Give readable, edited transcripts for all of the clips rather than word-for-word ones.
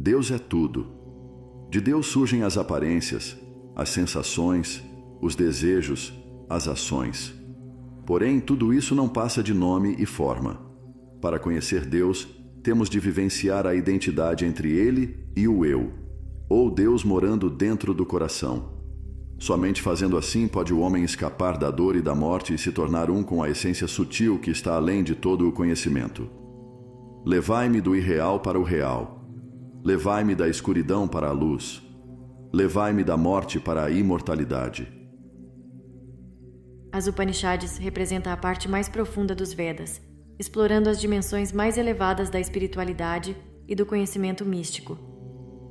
Deus é tudo. De Deus surgem as aparências, as sensações, os desejos, as ações. Porém, tudo isso não passa de nome e forma. Para conhecer Deus, temos de vivenciar a identidade entre Ele e o Eu, ou Deus morando dentro do coração. Somente fazendo assim pode o homem escapar da dor e da morte e se tornar um com a essência sutil que está além de todo o conhecimento. Levai-me do irreal para o real. Levai-me da escuridão para a luz. Levai-me da morte para a imortalidade. As Upanishads representam a parte mais profunda dos Vedas, explorando as dimensões mais elevadas da espiritualidade e do conhecimento místico.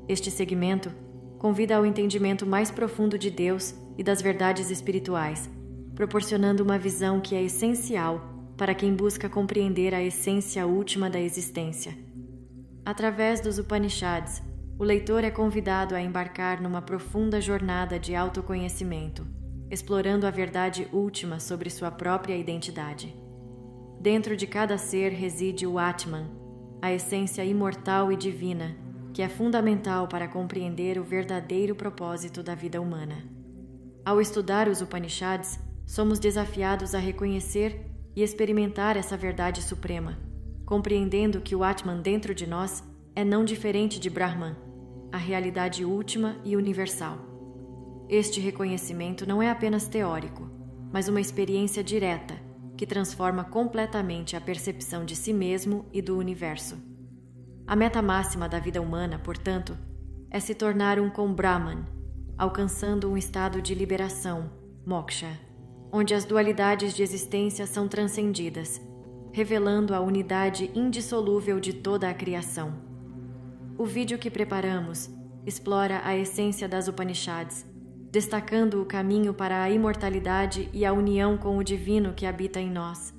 Este segmento convida ao entendimento mais profundo de Deus e das verdades espirituais, proporcionando uma visão que é essencial para quem busca compreender a essência última da existência. Através dos Upanishads, o leitor é convidado a embarcar numa profunda jornada de autoconhecimento, explorando a verdade última sobre sua própria identidade. Dentro de cada ser reside o Atman, a essência imortal e divina, que é fundamental para compreender o verdadeiro propósito da vida humana. Ao estudar os Upanishads, somos desafiados a reconhecer e experimentar essa verdade suprema, compreendendo que o Atman dentro de nós é não diferente de Brahman, a realidade última e universal. Este reconhecimento não é apenas teórico, mas uma experiência direta que transforma completamente a percepção de si mesmo e do universo. A meta máxima da vida humana, portanto, é se tornar um com Brahman, alcançando um estado de liberação, moksha, onde as dualidades de existência são transcendidas, revelando a unidade indissolúvel de toda a criação. O vídeo que preparamos explora a essência das Upanishads, destacando o caminho para a imortalidade e a união com o divino que habita em nós.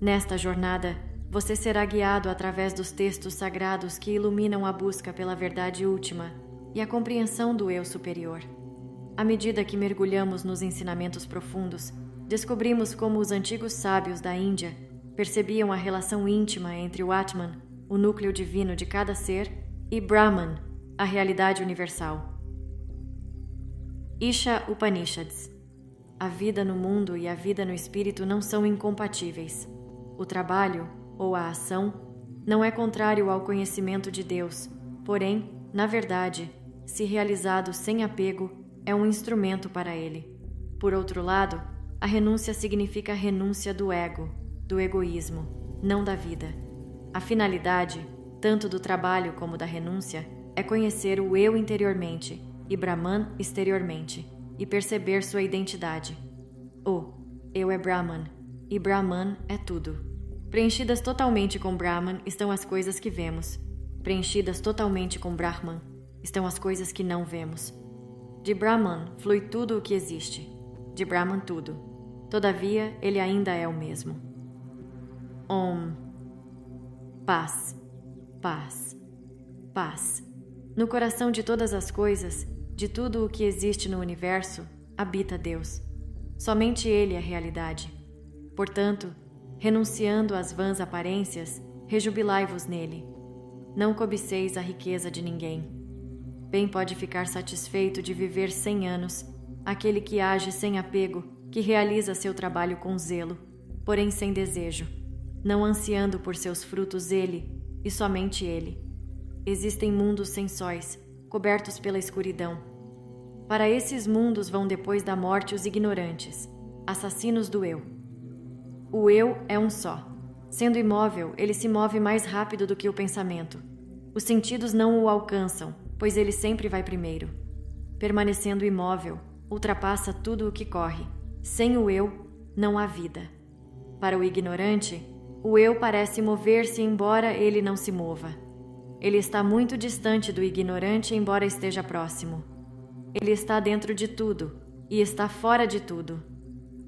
Nesta jornada, você será guiado através dos textos sagrados que iluminam a busca pela verdade última e a compreensão do eu superior. À medida que mergulhamos nos ensinamentos profundos, descobrimos como os antigos sábios da Índia percebiam a relação íntima entre o Atman, o núcleo divino de cada ser, e Brahman, a realidade universal. Isha Upanishads. A vida no mundo e a vida no espírito não são incompatíveis. O trabalho, ou a ação, não é contrário ao conhecimento de Deus, porém, na verdade, se realizado sem apego, é um instrumento para ele. Por outro lado, a renúncia significa a renúncia do ego, do egoísmo, não da vida. A finalidade, tanto do trabalho como da renúncia, é conhecer o eu interiormente e Brahman exteriormente, e perceber sua identidade. O eu é Brahman, e Brahman é tudo. Preenchidas totalmente com Brahman estão as coisas que vemos. Preenchidas totalmente com Brahman estão as coisas que não vemos. De Brahman flui tudo o que existe. De Brahman tudo. Todavia, ele ainda é o mesmo. Om. Paz. Paz. Paz. No coração de todas as coisas, de tudo o que existe no universo, habita Deus. Somente Ele é a realidade. Portanto, renunciando às vãs aparências, rejubilai-vos nele. Não cobiceis a riqueza de ninguém. Bem pode ficar satisfeito de viver 100 anos, aquele que age sem apego, que realiza seu trabalho com zelo, porém sem desejo, não ansiando por seus frutos ele, e somente ele. Existem mundos sem sóis, cobertos pela escuridão. Para esses mundos vão depois da morte os ignorantes, assassinos do eu. O eu é um só. Sendo imóvel, ele se move mais rápido do que o pensamento. Os sentidos não o alcançam, pois ele sempre vai primeiro. Permanecendo imóvel, ultrapassa tudo o que corre. Sem o eu, não há vida. Para o ignorante, o eu parece mover-se embora ele não se mova. Ele está muito distante do ignorante, embora esteja próximo. Ele está dentro de tudo e está fora de tudo.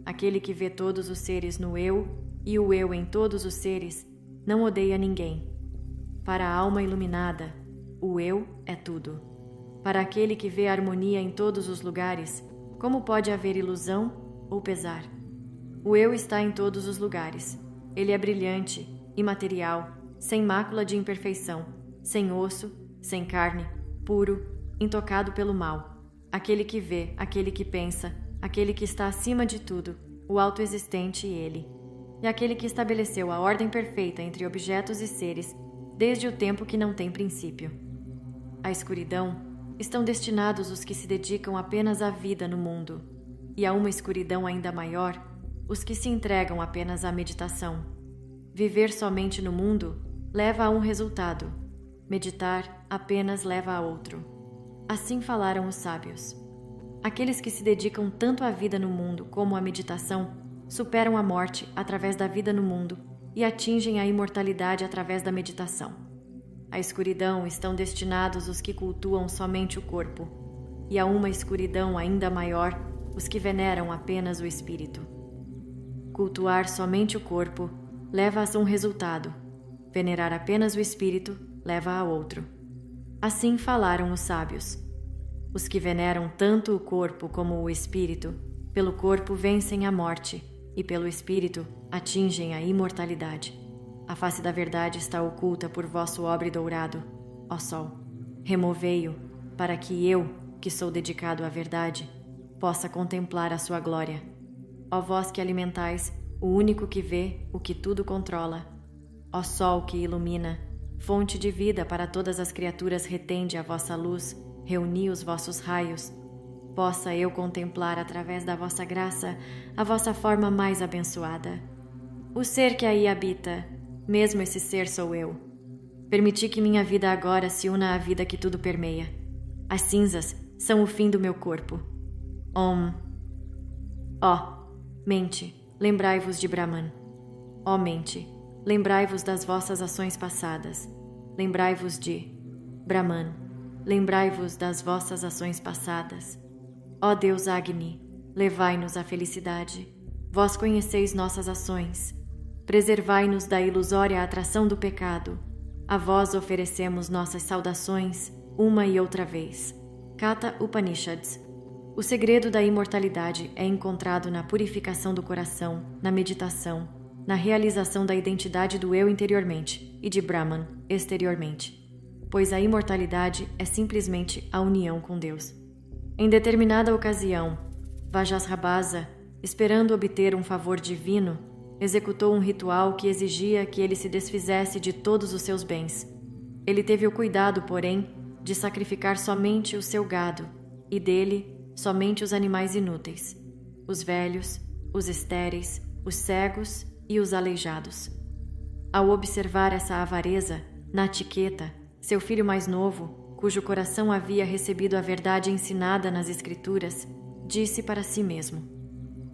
Aquele que vê todos os seres no eu e o eu em todos os seres não odeia ninguém. Para a alma iluminada, o eu é tudo. Para aquele que vê harmonia em todos os lugares, como pode haver ilusão ou pesar? O eu está em todos os lugares. Ele é brilhante, imaterial, sem mácula de imperfeição, sem osso, sem carne, puro, intocado pelo mal, aquele que vê, aquele que pensa, aquele que está acima de tudo, o autoexistente e ele, e aquele que estabeleceu a ordem perfeita entre objetos e seres desde o tempo que não tem princípio. À escuridão estão destinados os que se dedicam apenas à vida no mundo, e a uma escuridão ainda maior, os que se entregam apenas à meditação. Viver somente no mundo leva a um resultado, meditar apenas leva a outro. Assim falaram os sábios. Aqueles que se dedicam tanto à vida no mundo como à meditação superam a morte através da vida no mundo e atingem a imortalidade através da meditação. À escuridão estão destinados os que cultuam somente o corpo, e a uma escuridão ainda maior, os que veneram apenas o espírito. Cultuar somente o corpo leva a um resultado, venerar apenas o espírito leva a outro. Assim falaram os sábios. Os que veneram tanto o corpo como o espírito, pelo corpo vencem a morte, e pelo espírito atingem a imortalidade. A face da verdade está oculta por vosso obre dourado, ó Sol. Removei-o, para que eu, que sou dedicado à verdade, possa contemplar a sua glória. Ó vós que alimentais, o único que vê, o que tudo controla. Ó Sol que ilumina, fonte de vida para todas as criaturas, retende a vossa luz, reuni os vossos raios. Possa eu contemplar através da vossa graça a vossa forma mais abençoada. O ser que aí habita, mesmo esse ser sou eu. Permiti que minha vida agora se una à vida que tudo permeia. As cinzas são o fim do meu corpo. Ó, mente, lembrai-vos de Brahman. Ó mente, lembrai-vos das vossas ações passadas. Lembrai-vos de Brahman. Lembrai-vos das vossas ações passadas. Ó Deus Agni, levai-nos à felicidade. Vós conheceis nossas ações. Preservai-nos da ilusória atração do pecado. A vós oferecemos nossas saudações, uma e outra vez. Katha Upanishads. O segredo da imortalidade é encontrado na purificação do coração, na meditação, na realização da identidade do eu interiormente e de Brahman exteriormente. Pois a imortalidade é simplesmente a união com Deus. Em determinada ocasião, Vajrasrabhasa, esperando obter um favor divino, executou um ritual que exigia que ele se desfizesse de todos os seus bens. Ele teve o cuidado, porém, de sacrificar somente o seu gado, e dele somente os animais inúteis, os velhos, os estéreis, os cegos e os aleijados. Ao observar essa avareza, Nachiqueta, seu filho mais novo, cujo coração havia recebido a verdade ensinada nas Escrituras, disse para si mesmo: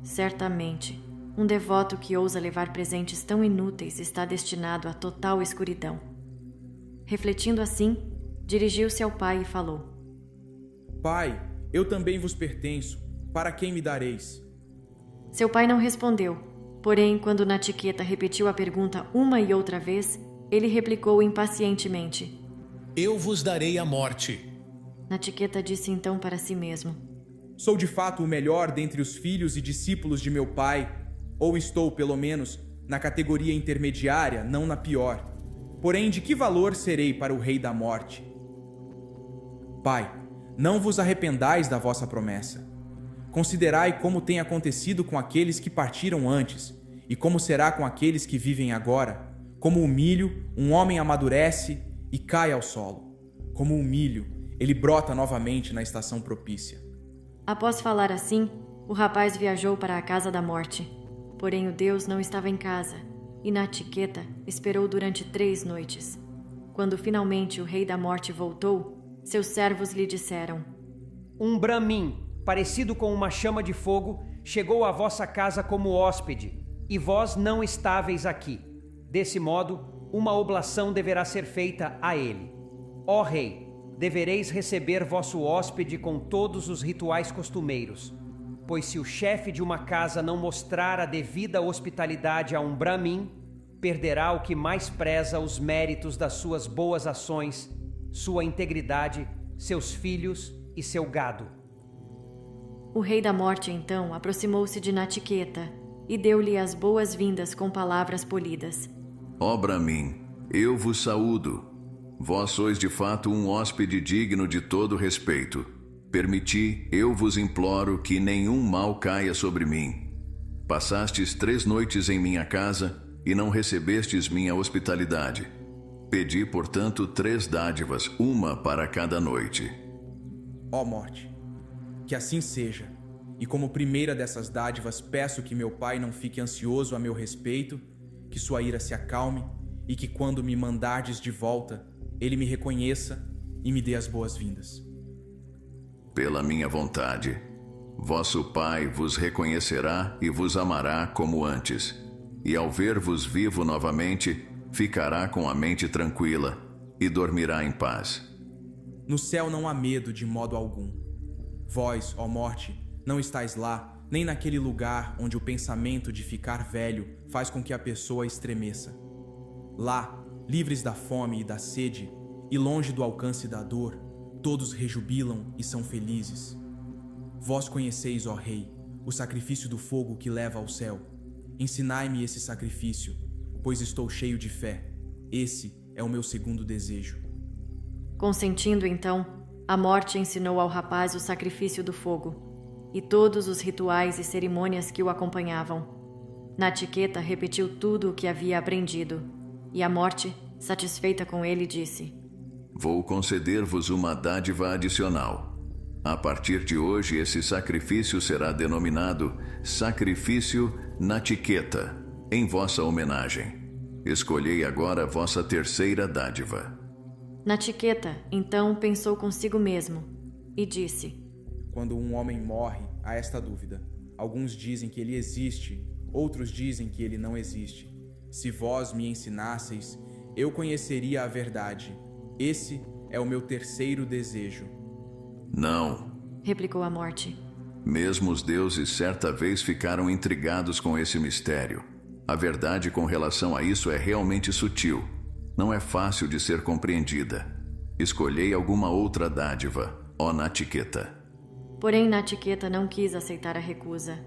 certamente, um devoto que ousa levar presentes tão inúteis está destinado à total escuridão. Refletindo assim, dirigiu-se ao pai e falou: Pai, eu também vos pertenço. Para quem me dareis? Seu pai não respondeu, porém, quando Nachiqueta repetiu a pergunta uma e outra vez, ele replicou impacientemente: eu vos darei a morte. Nachiqueta disse então para si mesmo: sou de fato o melhor dentre os filhos e discípulos de meu pai, ou estou, pelo menos, na categoria intermediária, não na pior. Porém, de que valor serei para o rei da morte? Pai, não vos arrependais da vossa promessa. Considerai como tem acontecido com aqueles que partiram antes, e como será com aqueles que vivem agora. Como o milho, um homem amadurece e cai ao solo. Como o milho, ele brota novamente na estação propícia. Após falar assim, o rapaz viajou para a casa da morte. Porém o Deus não estava em casa, e Nachiqueta esperou durante 3 noites. Quando finalmente o rei da morte voltou, seus servos lhe disseram: um Brahmin, parecido com uma chama de fogo, chegou à vossa casa como hóspede, e vós não estáveis aqui. Desse modo, uma oblação deverá ser feita a ele. Ó rei, devereis receber vosso hóspede com todos os rituais costumeiros, pois se o chefe de uma casa não mostrar a devida hospitalidade a um Brahmin, perderá o que mais preza os méritos das suas boas ações, sua integridade, seus filhos e seu gado. O rei da morte, então, aproximou-se de Nachiqueta e deu-lhe as boas-vindas com palavras polidas. Ó Brahmin, eu vos saúdo. Vós sois de fato um hóspede digno de todo respeito. Permiti, eu vos imploro, que nenhum mal caia sobre mim. Passastes 3 noites em minha casa e não recebestes minha hospitalidade. Pedi, portanto, 3 dádivas, uma para cada noite. Ó morte, que assim seja, e como primeira dessas dádivas peço que meu pai não fique ansioso a meu respeito, que sua ira se acalme, e que quando me mandardes de volta, ele me reconheça e me dê as boas-vindas. Pela minha vontade, vosso pai vos reconhecerá e vos amará como antes, e ao ver-vos vivo novamente, ficará com a mente tranquila e dormirá em paz. No céu não há medo de modo algum. Vós, ó morte, não estáis lá, nem naquele lugar onde o pensamento de ficar velho faz com que a pessoa estremeça. Lá, livres da fome e da sede, e longe do alcance da dor, todos rejubilam e são felizes. Vós conheceis, ó Rei, o sacrifício do fogo que leva ao céu. Ensinai-me esse sacrifício, pois estou cheio de fé. Esse é o meu segundo desejo. Consentindo então, a morte ensinou ao rapaz o sacrifício do fogo e todos os rituais e cerimônias que o acompanhavam. Natiqueta repetiu tudo o que havia aprendido, e a morte, satisfeita com ele, disse: Vou conceder-vos uma dádiva adicional. A partir de hoje, esse sacrifício será denominado Sacrifício Natiqueta, em vossa homenagem. Escolhei agora vossa terceira dádiva. Natiqueta, então, pensou consigo mesmo e disse: Quando um homem morre, há esta dúvida. Alguns dizem que ele existe, outros dizem que ele não existe. Se vós me ensinasseis, eu conheceria a verdade. Esse é o meu terceiro desejo. Não, replicou a morte. Mesmo os deuses certa vez ficaram intrigados com esse mistério. A verdade com relação a isso é realmente sutil. Não é fácil de ser compreendida. Escolhei alguma outra dádiva, ó Natiqueta. Porém, Natiqueta não quis aceitar a recusa.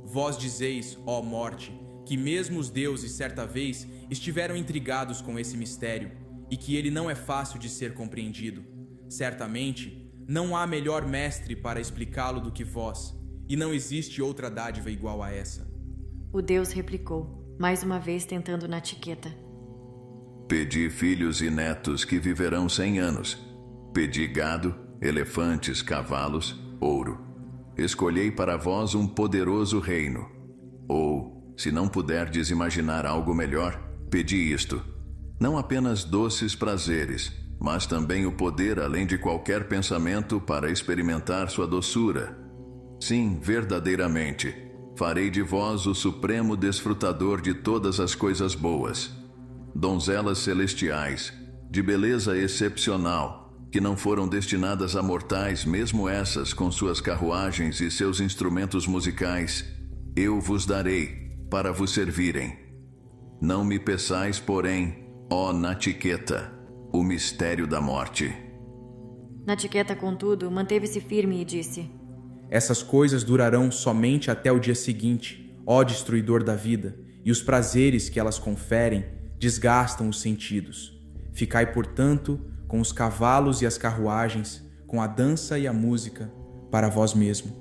Vós dizeis, ó morte, que mesmo os deuses certa vez estiveram intrigados com esse mistério e que ele não é fácil de ser compreendido. Certamente, não há melhor mestre para explicá-lo do que vós, e não existe outra dádiva igual a essa. O deus replicou, mais uma vez tentando Natiqueta. Pedi filhos e netos que viverão 100 anos. Pedi gado, elefantes, cavalos, ouro. Escolhei para vós um poderoso reino. Ou, se não puderdes imaginar algo melhor, pedi isto: não apenas doces prazeres, mas também o poder além de qualquer pensamento para experimentar sua doçura. Sim, verdadeiramente, farei de vós o supremo desfrutador de todas as coisas boas. Donzelas celestiais, de beleza excepcional, que não foram destinadas a mortais, mesmo essas com suas carruagens e seus instrumentos musicais, eu vos darei, para vos servirem. Não me peçais, porém, ó Natiqueta, o mistério da morte. Natiqueta, contudo, manteve-se firme e disse: Essas coisas durarão somente até o dia seguinte, ó destruidor da vida, e os prazeres que elas conferem desgastam os sentidos. Ficai, portanto, com os cavalos e as carruagens, com a dança e a música, para vós mesmo.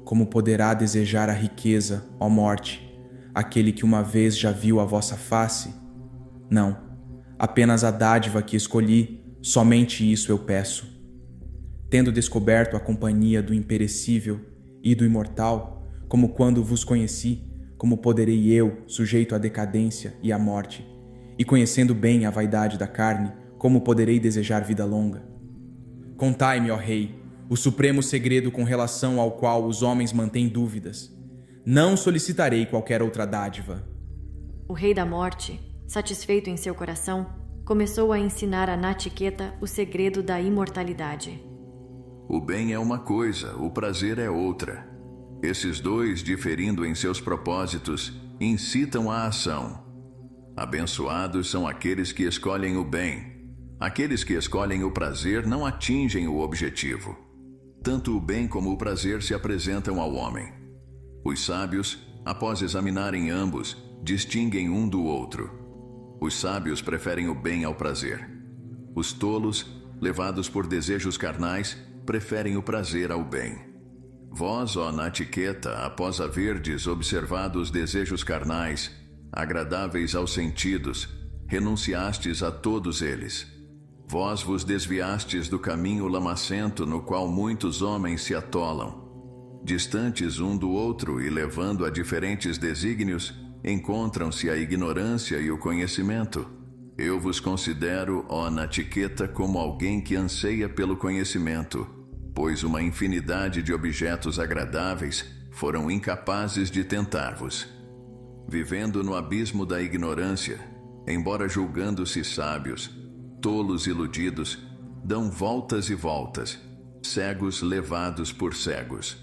Como poderá desejar a riqueza, ó morte, aquele que uma vez já viu a vossa face? Não, apenas a dádiva que escolhi, somente isso eu peço. Tendo descoberto a companhia do imperecível e do imortal, como quando vos conheci, como poderei eu, sujeito à decadência e à morte, e conhecendo bem a vaidade da carne, como poderei desejar vida longa? Contai-me, ó Rei, o supremo segredo com relação ao qual os homens mantêm dúvidas. Não solicitarei qualquer outra dádiva. O Rei da Morte, satisfeito em seu coração, começou a ensinar a Natiqueta o segredo da imortalidade. O bem é uma coisa, o prazer é outra. Esses dois, diferindo em seus propósitos, incitam a ação. Abençoados são aqueles que escolhem o bem. Aqueles que escolhem o prazer não atingem o objetivo. Tanto o bem como o prazer se apresentam ao homem. Os sábios, após examinarem ambos, distinguem um do outro. Os sábios preferem o bem ao prazer. Os tolos, levados por desejos carnais, preferem o prazer ao bem. Vós, ó Natiqueta, após haverdes observado os desejos carnais, agradáveis aos sentidos, renunciastes a todos eles. Vós vos desviastes do caminho lamacento no qual muitos homens se atolam. Distantes um do outro e levando a diferentes desígnios, encontram-se a ignorância e o conhecimento. Eu vos considero, ó Natiqueta, como alguém que anseia pelo conhecimento, pois uma infinidade de objetos agradáveis foram incapazes de tentar-vos. Vivendo no abismo da ignorância, embora julgando-se sábios, tolos iludidos, dão voltas e voltas, cegos levados por cegos.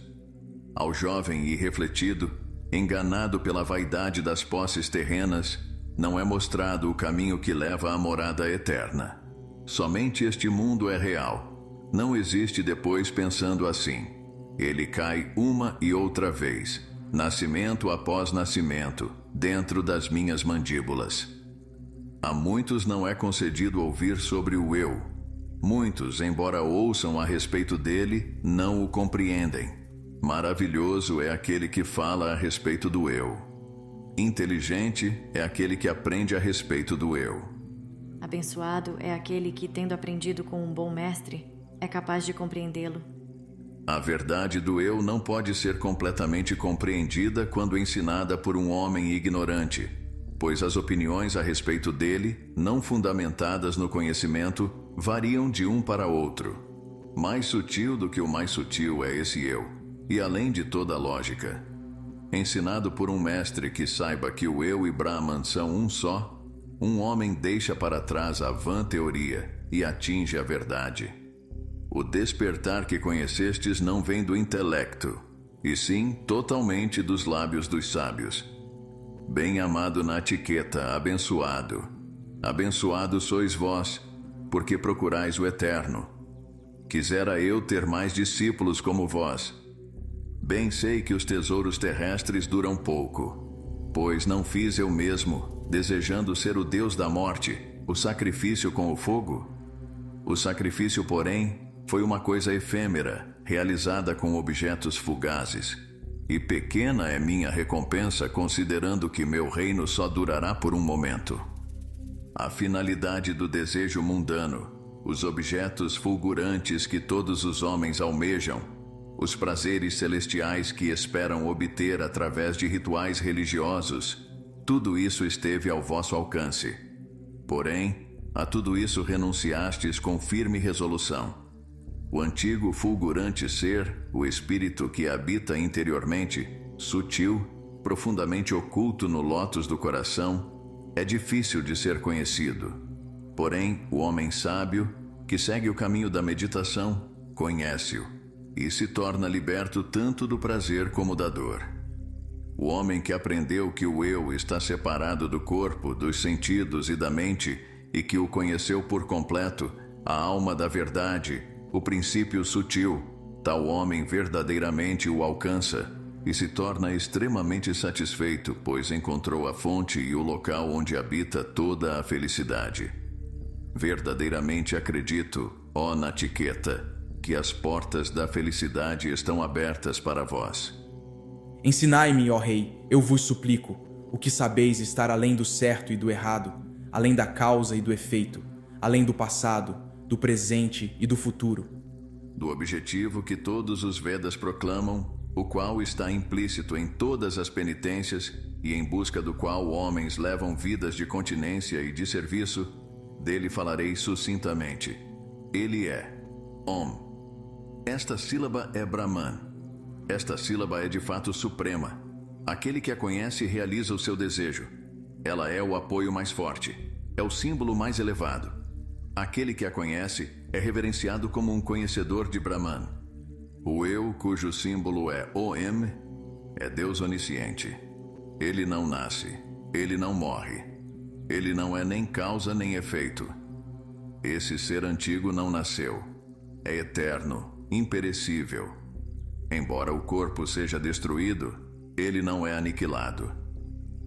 Ao jovem irrefletido, enganado pela vaidade das posses terrenas, não é mostrado o caminho que leva à morada eterna. Somente este mundo é real. Não existe depois pensando assim. Ele cai uma e outra vez, nascimento após nascimento, dentro das minhas mandíbulas. A muitos não é concedido ouvir sobre o eu. Muitos, embora ouçam a respeito dele, não o compreendem. Maravilhoso é aquele que fala a respeito do eu. Inteligente é aquele que aprende a respeito do eu. Abençoado é aquele que, tendo aprendido com um bom mestre, é capaz de compreendê-lo. A verdade do eu não pode ser completamente compreendida quando ensinada por um homem ignorante, pois as opiniões a respeito dele, não fundamentadas no conhecimento, variam de um para outro. Mais sutil do que o mais sutil é esse eu, e além de toda lógica. Ensinado por um mestre que saiba que o eu e Brahman são um só, um homem deixa para trás a vã teoria e atinge a verdade. O despertar que conhecestes não vem do intelecto, e sim totalmente dos lábios dos sábios. Bem-amado Natiqueta, abençoado. Abençoado sois vós, porque procurais o eterno. Quisera eu ter mais discípulos como vós. Bem sei que os tesouros terrestres duram pouco, pois não fiz eu mesmo, desejando ser o Deus da morte, o sacrifício com o fogo? O sacrifício, porém, foi uma coisa efêmera, realizada com objetos fugazes. E pequena é minha recompensa, considerando que meu reino só durará por um momento. A finalidade do desejo mundano, os objetos fulgurantes que todos os homens almejam, os prazeres celestiais que esperam obter através de rituais religiosos, tudo isso esteve ao vosso alcance. Porém, a tudo isso renunciastes com firme resolução. O antigo fulgurante ser, o espírito que habita interiormente, sutil, profundamente oculto no lótus do coração, é difícil de ser conhecido. Porém, o homem sábio, que segue o caminho da meditação, conhece-o e se torna liberto tanto do prazer como da dor. O homem que aprendeu que o eu está separado do corpo, dos sentidos e da mente, e que o conheceu por completo, a alma da verdade, o princípio sutil, tal homem verdadeiramente o alcança e se torna extremamente satisfeito, pois encontrou a fonte e o local onde habita toda a felicidade. Verdadeiramente acredito, ó Natiqueta, que as portas da felicidade estão abertas para vós. Ensinai-me, ó Rei, eu vos suplico, o que sabeis estar além do certo e do errado, além da causa e do efeito, além do passado, do presente e do futuro. Do objetivo que todos os Vedas proclamam, o qual está implícito em todas as penitências e em busca do qual homens levam vidas de continência e de serviço, dele falarei sucintamente. Ele é Om. Esta sílaba é Brahman. Esta sílaba é de fato suprema. Aquele que a conhece realiza o seu desejo. Ela é o apoio mais forte. É o símbolo mais elevado. Aquele que a conhece é reverenciado como um conhecedor de Brahman. O eu, cujo símbolo é Om, é Deus onisciente. Ele não nasce. Ele não morre. Ele não é nem causa nem efeito. Esse ser antigo não nasceu. É eterno, imperecível. Embora o corpo seja destruído, ele não é aniquilado.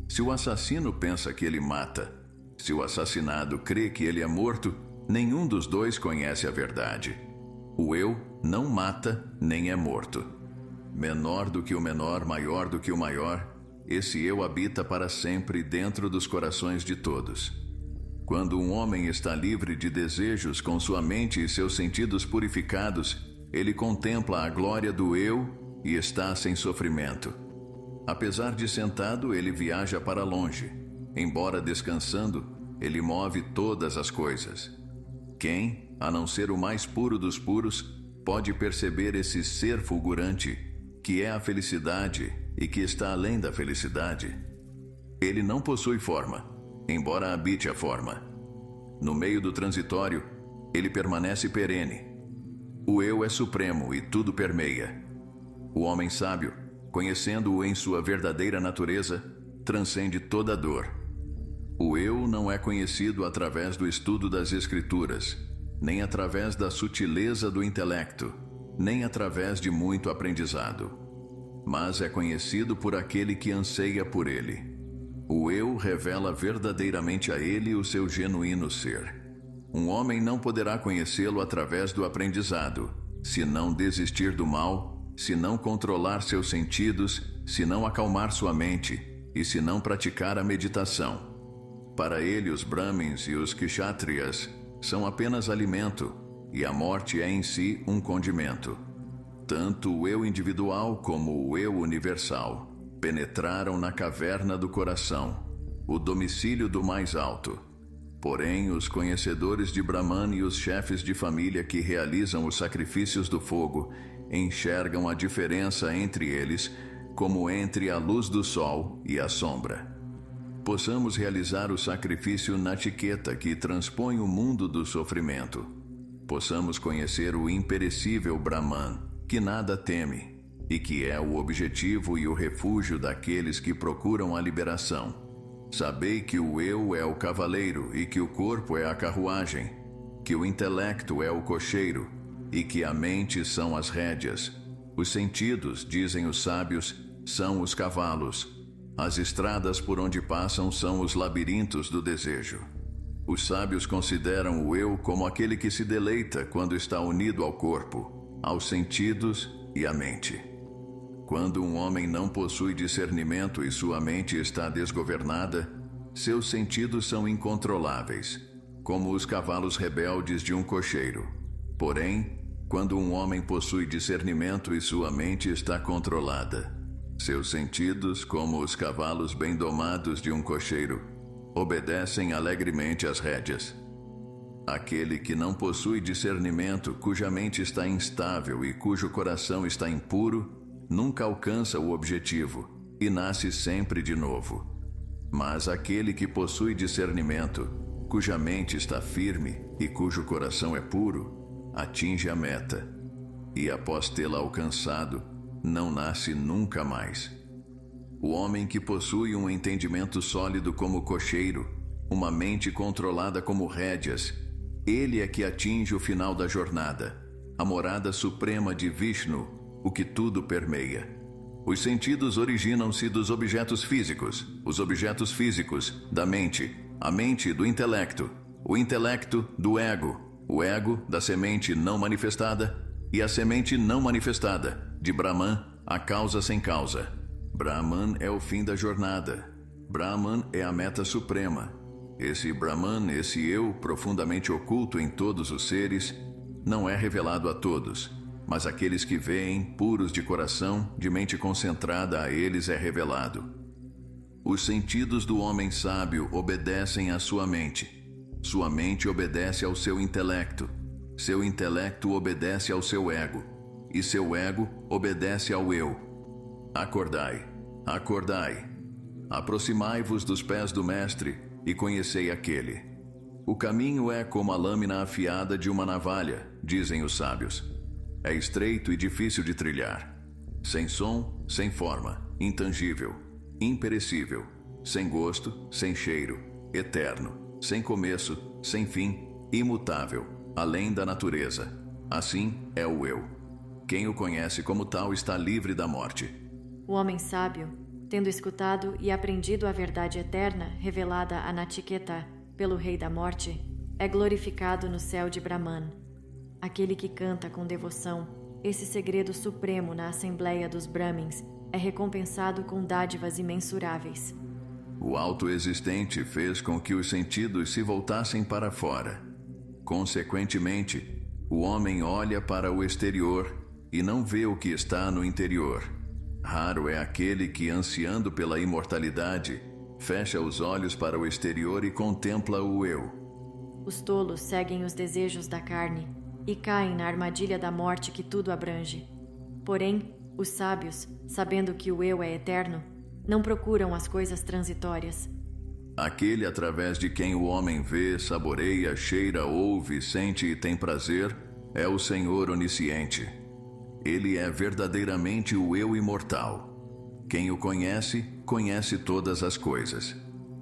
Se o assassino pensa que ele mata, se o assassinado crê que ele é morto, Nenhum dos dois conhece a verdade. O eu não mata nem é morto. Menor do que o menor, maior do que o maior, esse eu habita para sempre dentro dos corações de todos. Quando um homem está livre de desejos com sua mente e seus sentidos purificados, ele contempla a glória do eu e está sem sofrimento. Apesar de sentado, ele viaja para longe. Embora descansando, ele move todas as coisas. Quem, a não ser o mais puro dos puros, pode perceber esse ser fulgurante, que é a felicidade e que está além da felicidade? Ele não possui forma, embora habite a forma. No meio do transitório, ele permanece perene. O eu é supremo e tudo permeia. O homem sábio, conhecendo-o em sua verdadeira natureza, transcende toda dor. O eu não é conhecido através do estudo das escrituras, nem através da sutileza do intelecto, nem através de muito aprendizado, mas é conhecido por aquele que anseia por ele. O eu revela verdadeiramente a ele o seu genuíno ser. Um homem não poderá conhecê-lo através do aprendizado, se não desistir do mal, se não controlar seus sentidos, se não acalmar sua mente e se não praticar a meditação. Para ele, os Brahmins e os Kshatriyas são apenas alimento, e a morte é em si um condimento. Tanto o eu individual como o eu universal penetraram na caverna do coração, o domicílio do mais alto. Porém, os conhecedores de Brahman e os chefes de família que realizam os sacrifícios do fogo enxergam a diferença entre eles como entre a luz do sol e a sombra. Possamos realizar o sacrifício Nachiketa que transpõe o mundo do sofrimento. Possamos conhecer o imperecível Brahman, que nada teme, e que é o objetivo e o refúgio daqueles que procuram a liberação. Sabei que o eu é o cavaleiro e que o corpo é a carruagem, que o intelecto é o cocheiro e que a mente são as rédeas. Os sentidos, dizem os sábios, são os cavalos. As estradas por onde passam são os labirintos do desejo. Os sábios consideram o eu como aquele que se deleita quando está unido ao corpo, aos sentidos e à mente. Quando um homem não possui discernimento e sua mente está desgovernada, seus sentidos são incontroláveis, como os cavalos rebeldes de um cocheiro. Porém, quando um homem possui discernimento e sua mente está controlada, seus sentidos, como os cavalos bem domados de um cocheiro, obedecem alegremente às rédeas. Aquele que não possui discernimento, cuja mente está instável e cujo coração está impuro, nunca alcança o objetivo e nasce sempre de novo. Mas aquele que possui discernimento, cuja mente está firme e cujo coração é puro, atinge a meta. E após tê-la alcançado, não nasce nunca mais. O homem que possui um entendimento sólido como cocheiro, uma mente controlada como rédeas, ele é que atinge o final da jornada, a morada suprema de Vishnu, o que tudo permeia. Os sentidos originam-se dos objetos físicos, os objetos físicos da mente, a mente do intelecto, o intelecto do ego, o ego da semente não manifestada e a semente não manifestada, de Brahman, a causa sem causa. Brahman é o fim da jornada. Brahman é a meta suprema. Esse Brahman, esse eu profundamente oculto em todos os seres, não é revelado a todos, mas aqueles que veem, puros de coração, de mente concentrada, a eles é revelado. Os sentidos do homem sábio obedecem à sua mente. Sua mente obedece ao seu intelecto. Seu intelecto obedece ao seu ego. E seu ego obedece ao eu. Acordai, acordai. Aproximai-vos dos pés do Mestre e conhecei aquele. O caminho é como a lâmina afiada de uma navalha, dizem os sábios. É estreito e difícil de trilhar. Sem som, sem forma, intangível, imperecível, sem gosto, sem cheiro, eterno, sem começo, sem fim, imutável, além da natureza. Assim é o eu. Quem o conhece como tal está livre da morte. O homem sábio, tendo escutado e aprendido a verdade eterna revelada a Nachiketa pelo Rei da Morte, é glorificado no céu de Brahman. Aquele que canta com devoção esse segredo supremo na Assembleia dos Brahmins é recompensado com dádivas imensuráveis. O autoexistente fez com que os sentidos se voltassem para fora. Consequentemente, o homem olha para o exterior e não vê o que está no interior. Raro é aquele que, ansiando pela imortalidade, fecha os olhos para o exterior e contempla o eu. Os tolos seguem os desejos da carne e caem na armadilha da morte que tudo abrange. Porém, os sábios, sabendo que o eu é eterno, não procuram as coisas transitórias. Aquele através de quem o homem vê, saboreia, cheira, ouve, sente e tem prazer é o Senhor onisciente. Ele é verdadeiramente o eu imortal. Quem o conhece, conhece todas as coisas.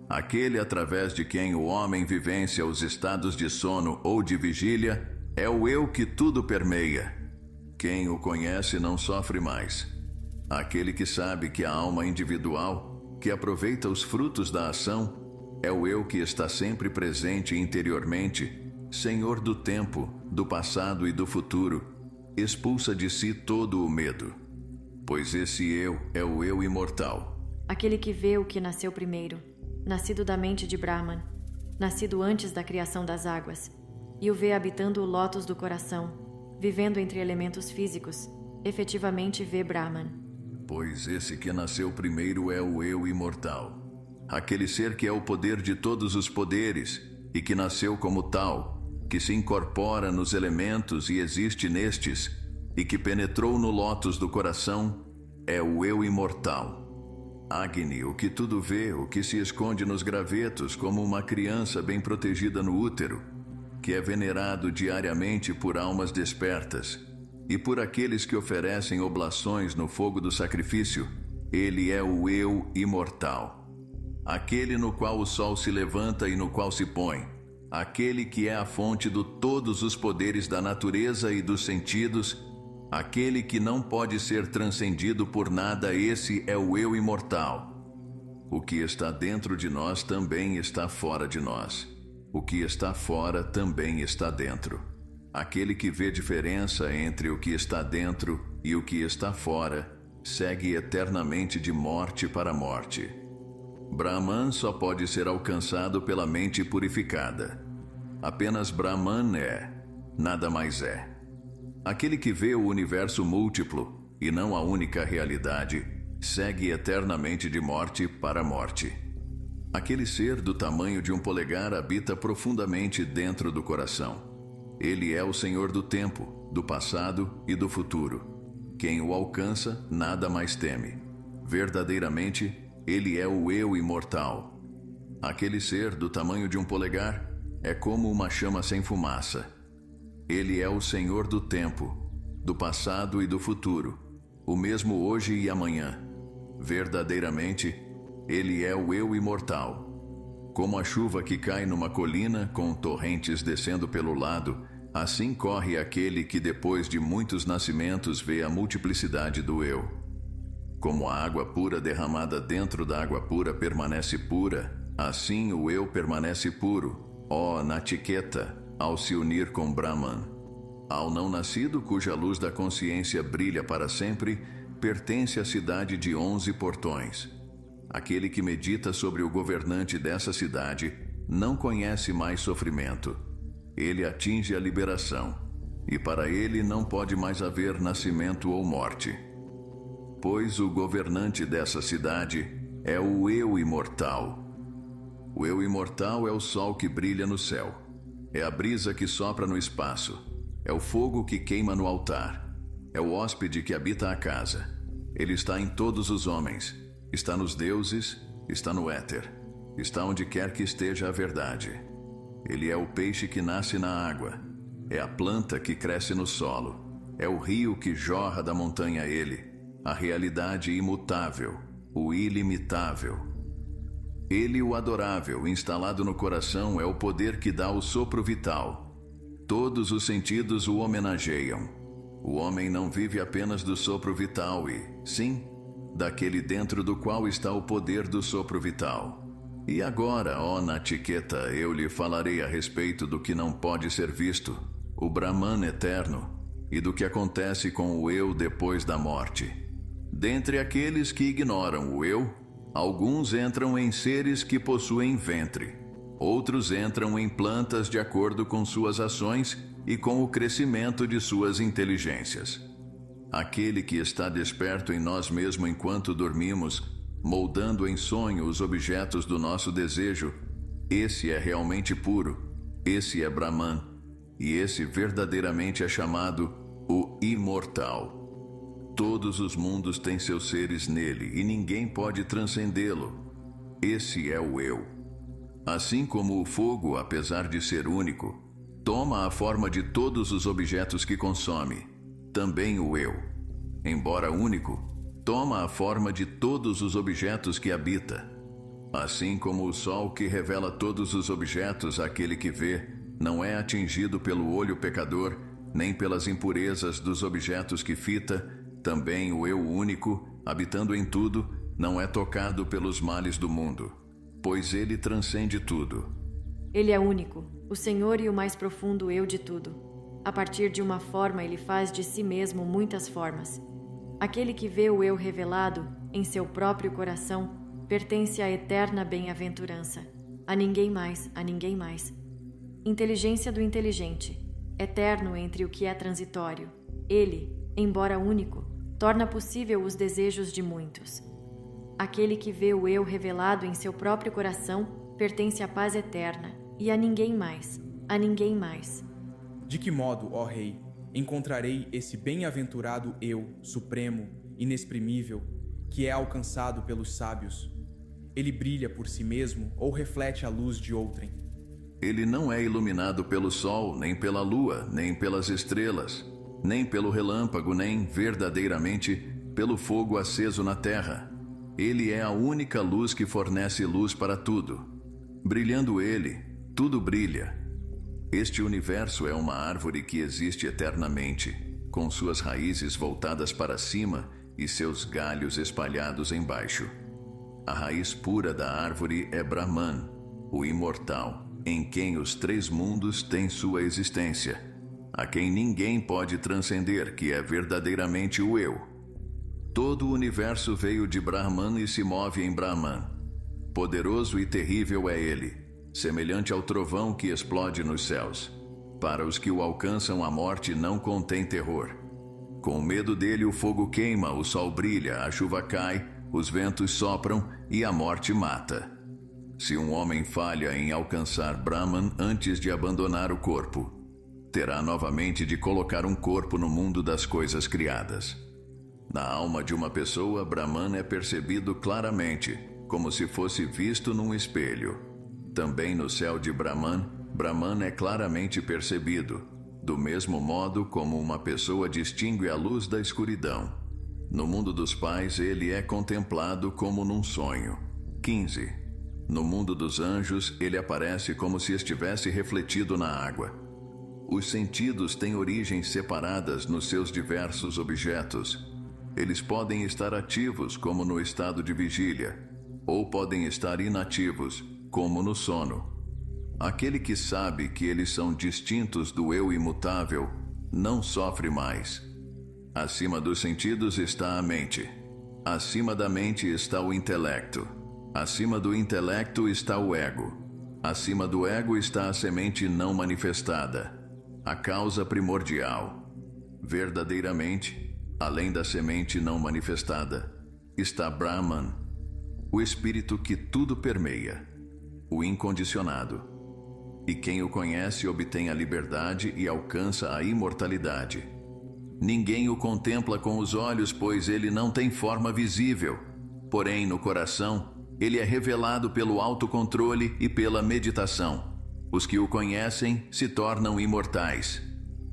Aquele através de quem o homem vivencia os estados de sono ou de vigília é o eu que tudo permeia. Quem o conhece não sofre mais. Aquele que sabe que a alma individual, que aproveita os frutos da ação, é o eu que está sempre presente interiormente, senhor do tempo, do passado e do futuro, expulsa de si todo o medo. Pois esse eu é o eu imortal. Aquele que vê o que nasceu primeiro, nascido da mente de Brahman, nascido antes da criação das águas, e o vê habitando o lótus do coração, vivendo entre elementos físicos, efetivamente vê Brahman. Pois esse que nasceu primeiro é o eu imortal. Aquele ser que é o poder de todos os poderes e que nasceu como tal, que se incorpora nos elementos e existe nestes, e que penetrou no lótus do coração, é o eu imortal. Agni, o que tudo vê, o que se esconde nos gravetos como uma criança bem protegida no útero, que é venerado diariamente por almas despertas e por aqueles que oferecem oblações no fogo do sacrifício, ele é o eu imortal. Aquele no qual o sol se levanta e no qual se põe, aquele que é a fonte de todos os poderes da natureza e dos sentidos, aquele que não pode ser transcendido por nada, esse é o eu imortal. O que está dentro de nós também está fora de nós. O que está fora também está dentro. Aquele que vê diferença entre o que está dentro e o que está fora, segue eternamente de morte para morte. Brahman só pode ser alcançado pela mente purificada. Apenas Brahman é, nada mais é. Aquele que vê o universo múltiplo e não a única realidade, segue eternamente de morte para morte. Aquele ser do tamanho de um polegar habita profundamente dentro do coração. Ele é o Senhor do tempo, do passado e do futuro. Quem o alcança, nada mais teme. Verdadeiramente, ele é o eu imortal. Aquele ser do tamanho de um polegar é como uma chama sem fumaça. Ele é o Senhor do tempo, do passado e do futuro, o mesmo hoje e amanhã. Verdadeiramente, ele é o eu imortal. Como a chuva que cai numa colina com torrentes descendo pelo lado, assim corre aquele que depois de muitos nascimentos vê a multiplicidade do eu. Como a água pura derramada dentro da água pura permanece pura, assim o eu permanece puro, ó Nachiqueta, ao se unir com Brahman. Ao não nascido, cuja luz da consciência brilha para sempre, pertence à cidade de 11 portões. Aquele que medita sobre o governante dessa cidade não conhece mais sofrimento. Ele atinge a liberação, e para ele não pode mais haver nascimento ou morte. Pois o governante dessa cidade é o eu imortal. O eu imortal é o sol que brilha no céu. É a brisa que sopra no espaço. É o fogo que queima no altar. É o hóspede que habita a casa. Ele está em todos os homens. Está nos deuses, está no éter. Está onde quer que esteja a verdade. Ele é o peixe que nasce na água. É a planta que cresce no solo. É o rio que jorra da montanha a ele. A realidade imutável, o ilimitável. Ele, o adorável, instalado no coração, é o poder que dá o sopro vital. Todos os sentidos o homenageiam. O homem não vive apenas do sopro vital e, sim, daquele dentro do qual está o poder do sopro vital. E agora, ó Nachiqueta, eu lhe falarei a respeito do que não pode ser visto, o Brahman eterno, e do que acontece com o eu depois da morte. Dentre aqueles que ignoram o eu, alguns entram em seres que possuem ventre, outros entram em plantas de acordo com suas ações e com o crescimento de suas inteligências. Aquele que está desperto em nós mesmos enquanto dormimos, moldando em sonho os objetos do nosso desejo, esse é realmente puro, esse é Brahman, e esse verdadeiramente é chamado o imortal. Todos os mundos têm seus seres nele e ninguém pode transcendê-lo. Esse é o eu. Assim como o fogo, apesar de ser único, toma a forma de todos os objetos que consome, também o eu, embora único, toma a forma de todos os objetos que habita. Assim como o sol que revela todos os objetos àquele que vê, não é atingido pelo olho pecador, nem pelas impurezas dos objetos que fita, também o eu único, habitando em tudo, não é tocado pelos males do mundo, pois ele transcende tudo. Ele é único, o Senhor e o mais profundo eu de tudo. A partir de uma forma, ele faz de si mesmo muitas formas. Aquele que vê o eu revelado em seu próprio coração pertence à eterna bem-aventurança. A ninguém mais, a ninguém mais. Inteligência do inteligente, eterno entre o que é transitório. Ele, embora único, torna possível os desejos de muitos. Aquele que vê o eu revelado em seu próprio coração pertence à paz eterna, e a ninguém mais, a ninguém mais. De que modo, ó Rei, encontrarei esse bem-aventurado eu, supremo, inexprimível, que é alcançado pelos sábios? Ele brilha por si mesmo ou reflete a luz de outrem? Ele não é iluminado pelo sol, nem pela lua, nem pelas estrelas, nem pelo relâmpago, nem, verdadeiramente, pelo fogo aceso na terra. Ele é a única luz que fornece luz para tudo. Brilhando ele, tudo brilha. Este universo é uma árvore que existe eternamente, com suas raízes voltadas para cima e seus galhos espalhados embaixo. A raiz pura da árvore é Brahman, o imortal, em quem os três mundos têm sua existência, a quem ninguém pode transcender, que é verdadeiramente o eu. Todo o universo veio de Brahman e se move em Brahman. Poderoso e terrível é ele, semelhante ao trovão que explode nos céus. Para os que o alcançam, a morte não contém terror. Com medo dele, o fogo queima, o sol brilha, a chuva cai, os ventos sopram e a morte mata. Se um homem falha em alcançar Brahman antes de abandonar o corpo, terá novamente de colocar um corpo no mundo das coisas criadas. Na alma de uma pessoa, Brahman é percebido claramente, como se fosse visto num espelho. Também no céu de Brahman, Brahman é claramente percebido, do mesmo modo como uma pessoa distingue a luz da escuridão. No mundo dos pais, ele é contemplado como num sonho. 15. No mundo dos anjos, ele aparece como se estivesse refletido na água. Os sentidos têm origens separadas nos seus diversos objetos. Eles podem estar ativos, como no estado de vigília, ou podem estar inativos, como no sono. Aquele que sabe que eles são distintos do eu imutável, não sofre mais. Acima dos sentidos está a mente. Acima da mente está o intelecto. Acima do intelecto está o ego. Acima do ego está a semente não manifestada, a causa primordial. Verdadeiramente, além da semente não manifestada, está Brahman, o espírito que tudo permeia, o incondicionado. E quem o conhece obtém a liberdade e alcança a imortalidade. Ninguém o contempla com os olhos, pois ele não tem forma visível. Porém, no coração, ele é revelado pelo autocontrole e pela meditação. Os que o conhecem se tornam imortais.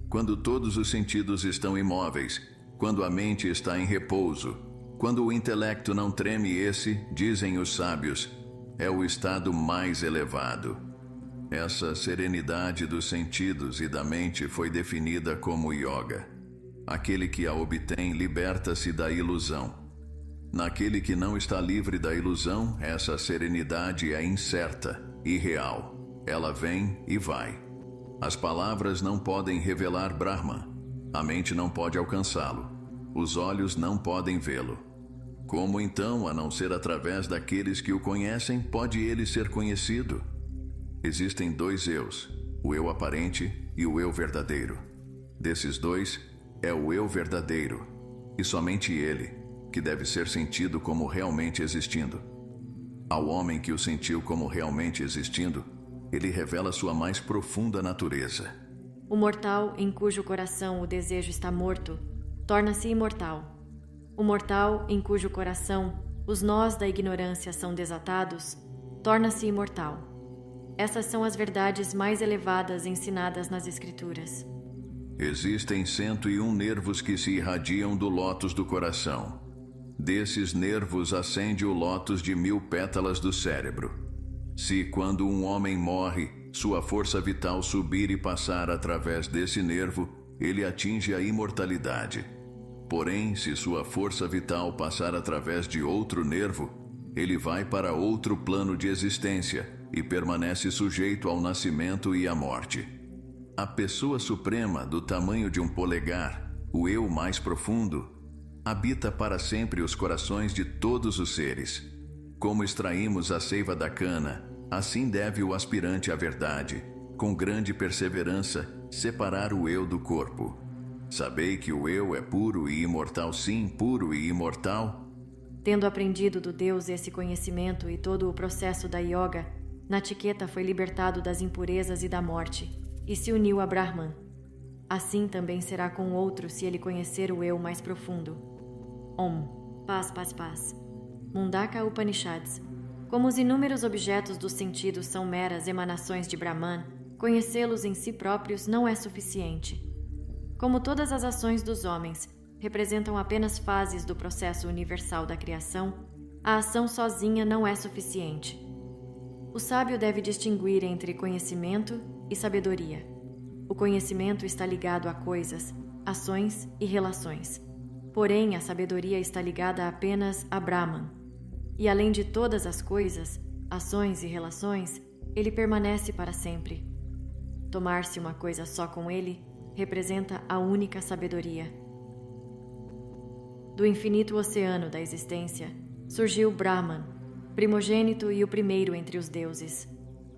Quando todos os sentidos estão imóveis, quando a mente está em repouso, quando o intelecto não treme, esse, dizem os sábios, é o estado mais elevado. Essa serenidade dos sentidos e da mente foi definida como yoga. Aquele que a obtém liberta-se da ilusão. Naquele que não está livre da ilusão, essa serenidade é incerta, irreal. Ela vem e vai. As palavras não podem revelar Brahman. A mente não pode alcançá-lo. Os olhos não podem vê-lo. Como então, a não ser através daqueles que o conhecem, pode ele ser conhecido? Existem dois eus, o eu aparente e o eu verdadeiro. Desses dois, é o eu verdadeiro, e somente ele, que deve ser sentido como realmente existindo. Ao homem que o sentiu como realmente existindo, ele revela sua mais profunda natureza. O mortal em cujo coração o desejo está morto, torna-se imortal. O mortal em cujo coração os nós da ignorância são desatados, torna-se imortal. Essas são as verdades mais elevadas ensinadas nas Escrituras. Existem 101 nervos que se irradiam do lótus do coração. Desses nervos ascende o lótus de 1000 pétalas do cérebro. Se, quando um homem morre, sua força vital subir e passar através desse nervo, ele atinge a imortalidade. Porém, se sua força vital passar através de outro nervo, ele vai para outro plano de existência e permanece sujeito ao nascimento e à morte. A pessoa suprema, do tamanho de um polegar, o eu mais profundo, habita para sempre os corações de todos os seres. Como extraímos a seiva da cana, assim deve o aspirante à verdade, com grande perseverança, separar o eu do corpo. Sabei que o eu é puro e imortal, sim, puro e imortal. Tendo aprendido do Deus esse conhecimento e todo o processo da yoga, Nachiqueta foi libertado das impurezas e da morte, e se uniu a Brahman. Assim também será com outro se ele conhecer o eu mais profundo. Om. Paz, paz, paz. Mundaka Upanishads. Como os inúmeros objetos dos sentidos são meras emanações de Brahman, conhecê-los em si próprios não é suficiente. Como todas as ações dos homens representam apenas fases do processo universal da criação, a ação sozinha não é suficiente. O sábio deve distinguir entre conhecimento e sabedoria. O conhecimento está ligado a coisas, ações e relações. Porém, a sabedoria está ligada apenas a Brahman. E além de todas as coisas, ações e relações, ele permanece para sempre. Tomar-se uma coisa só com ele representa a única sabedoria. Do infinito oceano da existência, surgiu Brahman, primogênito e o primeiro entre os deuses.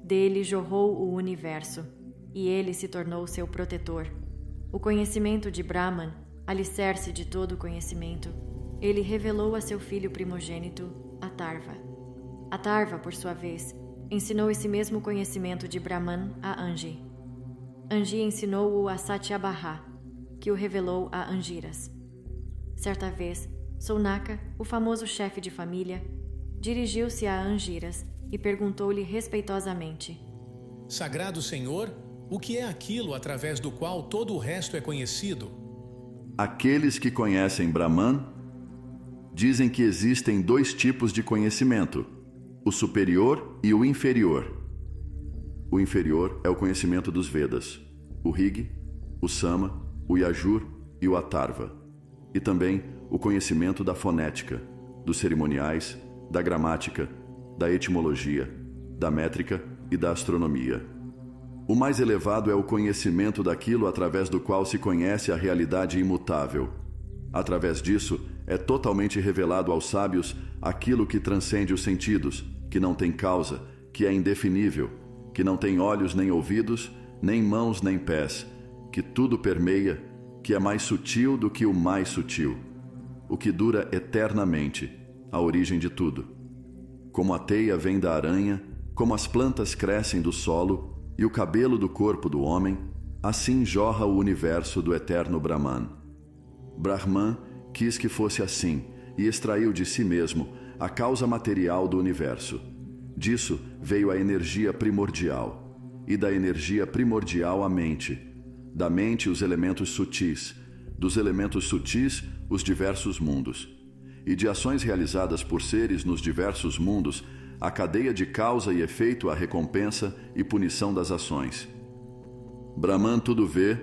Dele jorrou o universo, e ele se tornou seu protetor. O conhecimento de Brahman, alicerce de todo o conhecimento, ele revelou a seu filho primogênito, Atharva. Atharva, por sua vez, ensinou esse mesmo conhecimento de Brahman a Angi. Angi ensinou-o a Satyabhara, que o revelou a Angiras. Certa vez, Saunaka, o famoso chefe de família, dirigiu-se a Angiras e perguntou-lhe respeitosamente: Sagrado Senhor, o que é aquilo através do qual todo o resto é conhecido? Aqueles que conhecem Brahman dizem que existem dois tipos de conhecimento, o superior e o inferior. O inferior é o conhecimento dos Vedas, o Rig, o Sama, o Yajur e o Atharva, e também o conhecimento da fonética, dos cerimoniais, da gramática, da etimologia, da métrica e da astronomia. O mais elevado é o conhecimento daquilo através do qual se conhece a realidade imutável. Através disso, é totalmente revelado aos sábios aquilo que transcende os sentidos, que não tem causa, que é indefinível, que não tem olhos nem ouvidos, nem mãos nem pés, que tudo permeia, que é mais sutil do que o mais sutil, o que dura eternamente, a origem de tudo. Como a teia vem da aranha, como as plantas crescem do solo e o cabelo do corpo do homem, assim jorra o universo do eterno Brahman. Brahman quis que fosse assim e extraiu de si mesmo a causa material do universo. Disso veio a energia primordial, e da energia primordial a mente, da mente os elementos sutis, dos elementos sutis os diversos mundos, e de ações realizadas por seres nos diversos mundos, a cadeia de causa e efeito, a recompensa e punição das ações. Brahman tudo vê,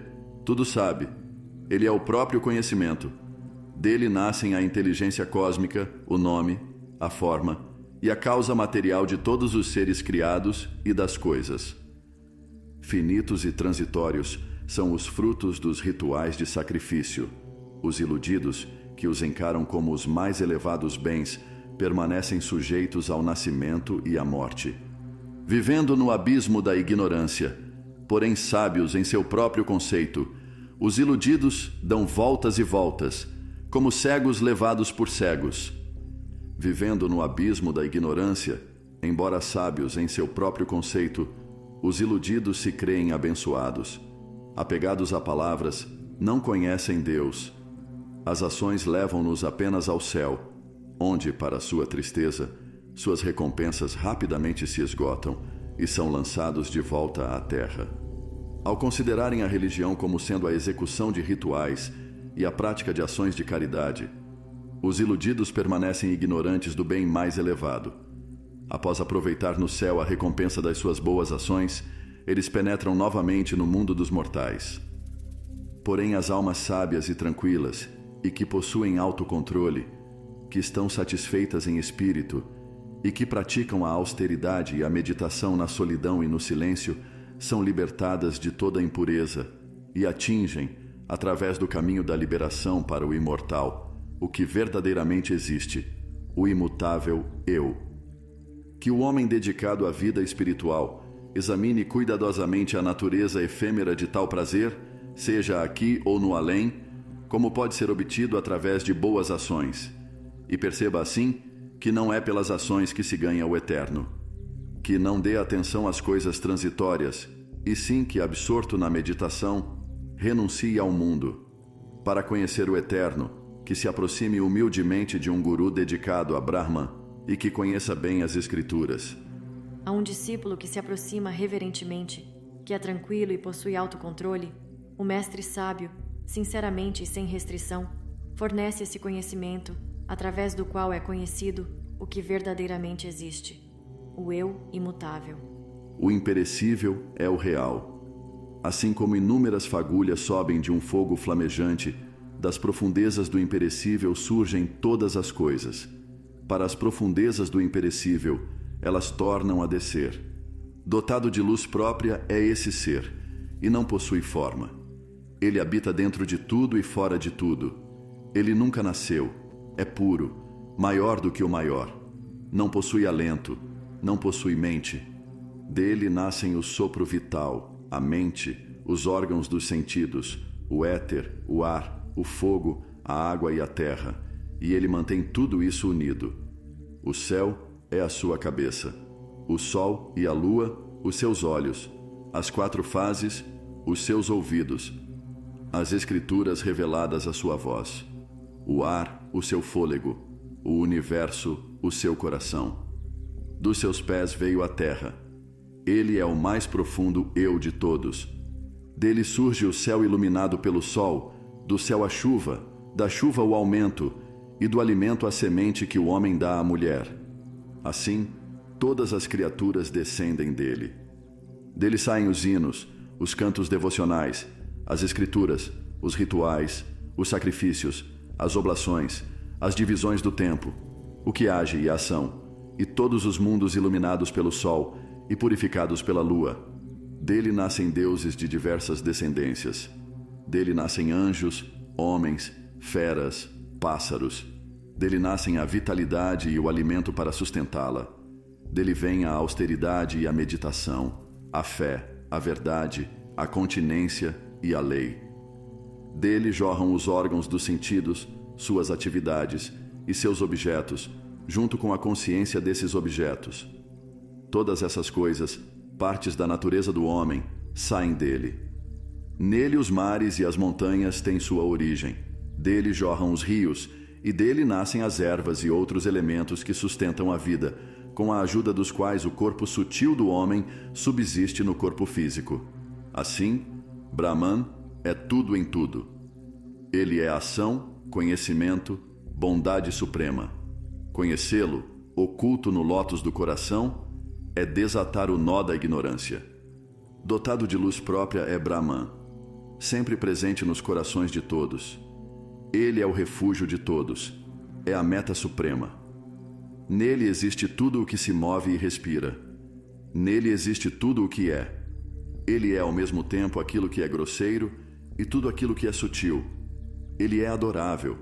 tudo sabe. Ele é o próprio conhecimento. Dele nascem a inteligência cósmica, o nome, a forma e a causa material de todos os seres criados e das coisas. Finitos e transitórios são os frutos dos rituais de sacrifício. Os iludidos, que os encaram como os mais elevados bens, permanecem sujeitos ao nascimento e à morte, vivendo no abismo da ignorância, porém sábios em seu próprio conceito. Os iludidos dão voltas e voltas, como cegos levados por cegos. Vivendo no abismo da ignorância, embora sábios em seu próprio conceito, os iludidos se creem abençoados. Apegados a palavras, não conhecem Deus. As ações levam-nos apenas ao céu, onde, para sua tristeza, suas recompensas rapidamente se esgotam e são lançados de volta à terra. Ao considerarem a religião como sendo a execução de rituais e a prática de ações de caridade, os iludidos permanecem ignorantes do bem mais elevado. Após aproveitar no céu a recompensa das suas boas ações, eles penetram novamente no mundo dos mortais. Porém, as almas sábias e tranquilas, e que possuem autocontrole, que estão satisfeitas em espírito e que praticam a austeridade e a meditação na solidão e no silêncio, são libertadas de toda impureza e atingem, através do caminho da liberação para o imortal, o que verdadeiramente existe, o imutável Eu. Que o homem dedicado à vida espiritual examine cuidadosamente a natureza efêmera de tal prazer, seja aqui ou no além, como pode ser obtido através de boas ações, e perceba assim que não é pelas ações que se ganha o eterno. Que não dê atenção às coisas transitórias, e sim que, absorto na meditação, renuncie ao mundo. Para conhecer o eterno, que se aproxime humildemente de um guru dedicado a Brahman e que conheça bem as escrituras. A um discípulo que se aproxima reverentemente, que é tranquilo e possui autocontrole, o mestre sábio, sinceramente e sem restrição, fornece esse conhecimento, através do qual é conhecido o que verdadeiramente existe, o Eu imutável. O imperecível é o real. Assim como inúmeras fagulhas sobem de um fogo flamejante, das profundezas do imperecível surgem todas as coisas. Para as profundezas do imperecível, elas tornam a descer. Dotado de luz própria é esse ser, e não possui forma. Ele habita dentro de tudo e fora de tudo. Ele nunca nasceu, é puro, maior do que o maior. Não possui alento, não possui mente. Dele nascem o sopro vital, a mente, os órgãos dos sentidos, o éter, o ar, o fogo, a água e a terra, e ele mantém tudo isso unido. O céu é a sua cabeça, o sol e a lua, os seus olhos, as 4 fases, os seus ouvidos, as escrituras reveladas à sua voz, o ar, o seu fôlego, o universo, o seu coração. Dos seus pés veio a terra. Ele é o mais profundo eu de todos. Dele surge o céu iluminado pelo sol, do céu a chuva, da chuva o aumento, e do alimento a semente que o homem dá à mulher. Assim, todas as criaturas descendem dele. Dele saem os hinos, os cantos devocionais, as escrituras, os rituais, os sacrifícios, as oblações, as divisões do tempo, o que age e a ação, e todos os mundos iluminados pelo sol e purificados pela lua. Dele nascem deuses de diversas descendências. Dele nascem anjos, homens, feras, pássaros. Dele nascem a vitalidade e o alimento para sustentá-la. Dele vem a austeridade e a meditação, a fé, a verdade, a continência e a lei. Dele jorram os órgãos dos sentidos, suas atividades e seus objetos, junto com a consciência desses objetos. Todas essas coisas, partes da natureza do homem, saem dele. Nele os mares e as montanhas têm sua origem. Dele jorram os rios, e dele nascem as ervas e outros elementos que sustentam a vida, com a ajuda dos quais o corpo sutil do homem subsiste no corpo físico. Assim, Brahman é tudo em tudo. Ele é ação, conhecimento, bondade suprema. Conhecê-lo, oculto no lótus do coração, é desatar o nó da ignorância. Dotado de luz própria é Brahman, sempre presente nos corações de todos. Ele é o refúgio de todos. É a meta suprema. Nele existe tudo o que se move e respira. Nele existe tudo o que é. Ele é ao mesmo tempo aquilo que é grosseiro e tudo aquilo que é sutil. Ele é adorável.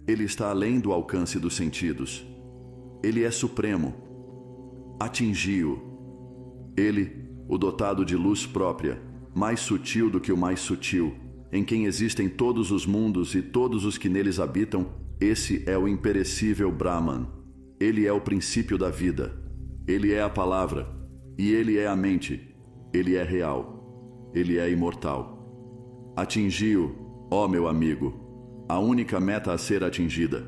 Ele está além do alcance dos sentidos. Ele é supremo. Atingi-o. Ele, o dotado de luz própria, mais sutil do que o mais sutil, em quem existem todos os mundos e todos os que neles habitam, esse é o imperecível Brahman. Ele é o princípio da vida. Ele é a palavra. E ele é a mente. Ele é real. Ele é imortal. Atingi-o, ó meu amigo, a única meta a ser atingida.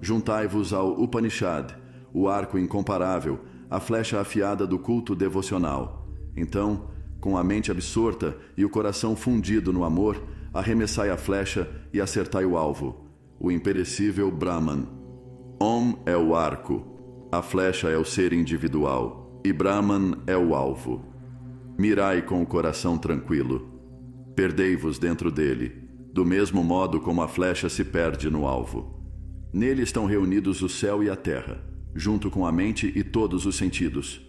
Juntai-vos ao Upanishad, o arco incomparável, a flecha afiada do culto devocional. Então, com a mente absorta e o coração fundido no amor, arremessai a flecha e acertai o alvo, o imperecível Brahman. Om é o arco, a flecha é o ser individual, e Brahman é o alvo. Mirai com o coração tranquilo. Perdei-vos dentro dele, do mesmo modo como a flecha se perde no alvo. Nele estão reunidos o céu e a terra, junto com a mente e todos os sentidos.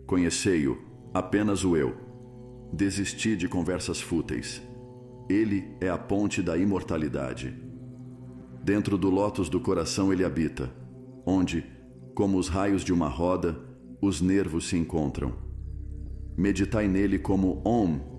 Conhecei-o, apenas o eu. Desisti de conversas fúteis. Ele é a ponte da imortalidade. Dentro do lótus do coração ele habita, onde, como os raios de uma roda, os nervos se encontram. Meditai nele como Om.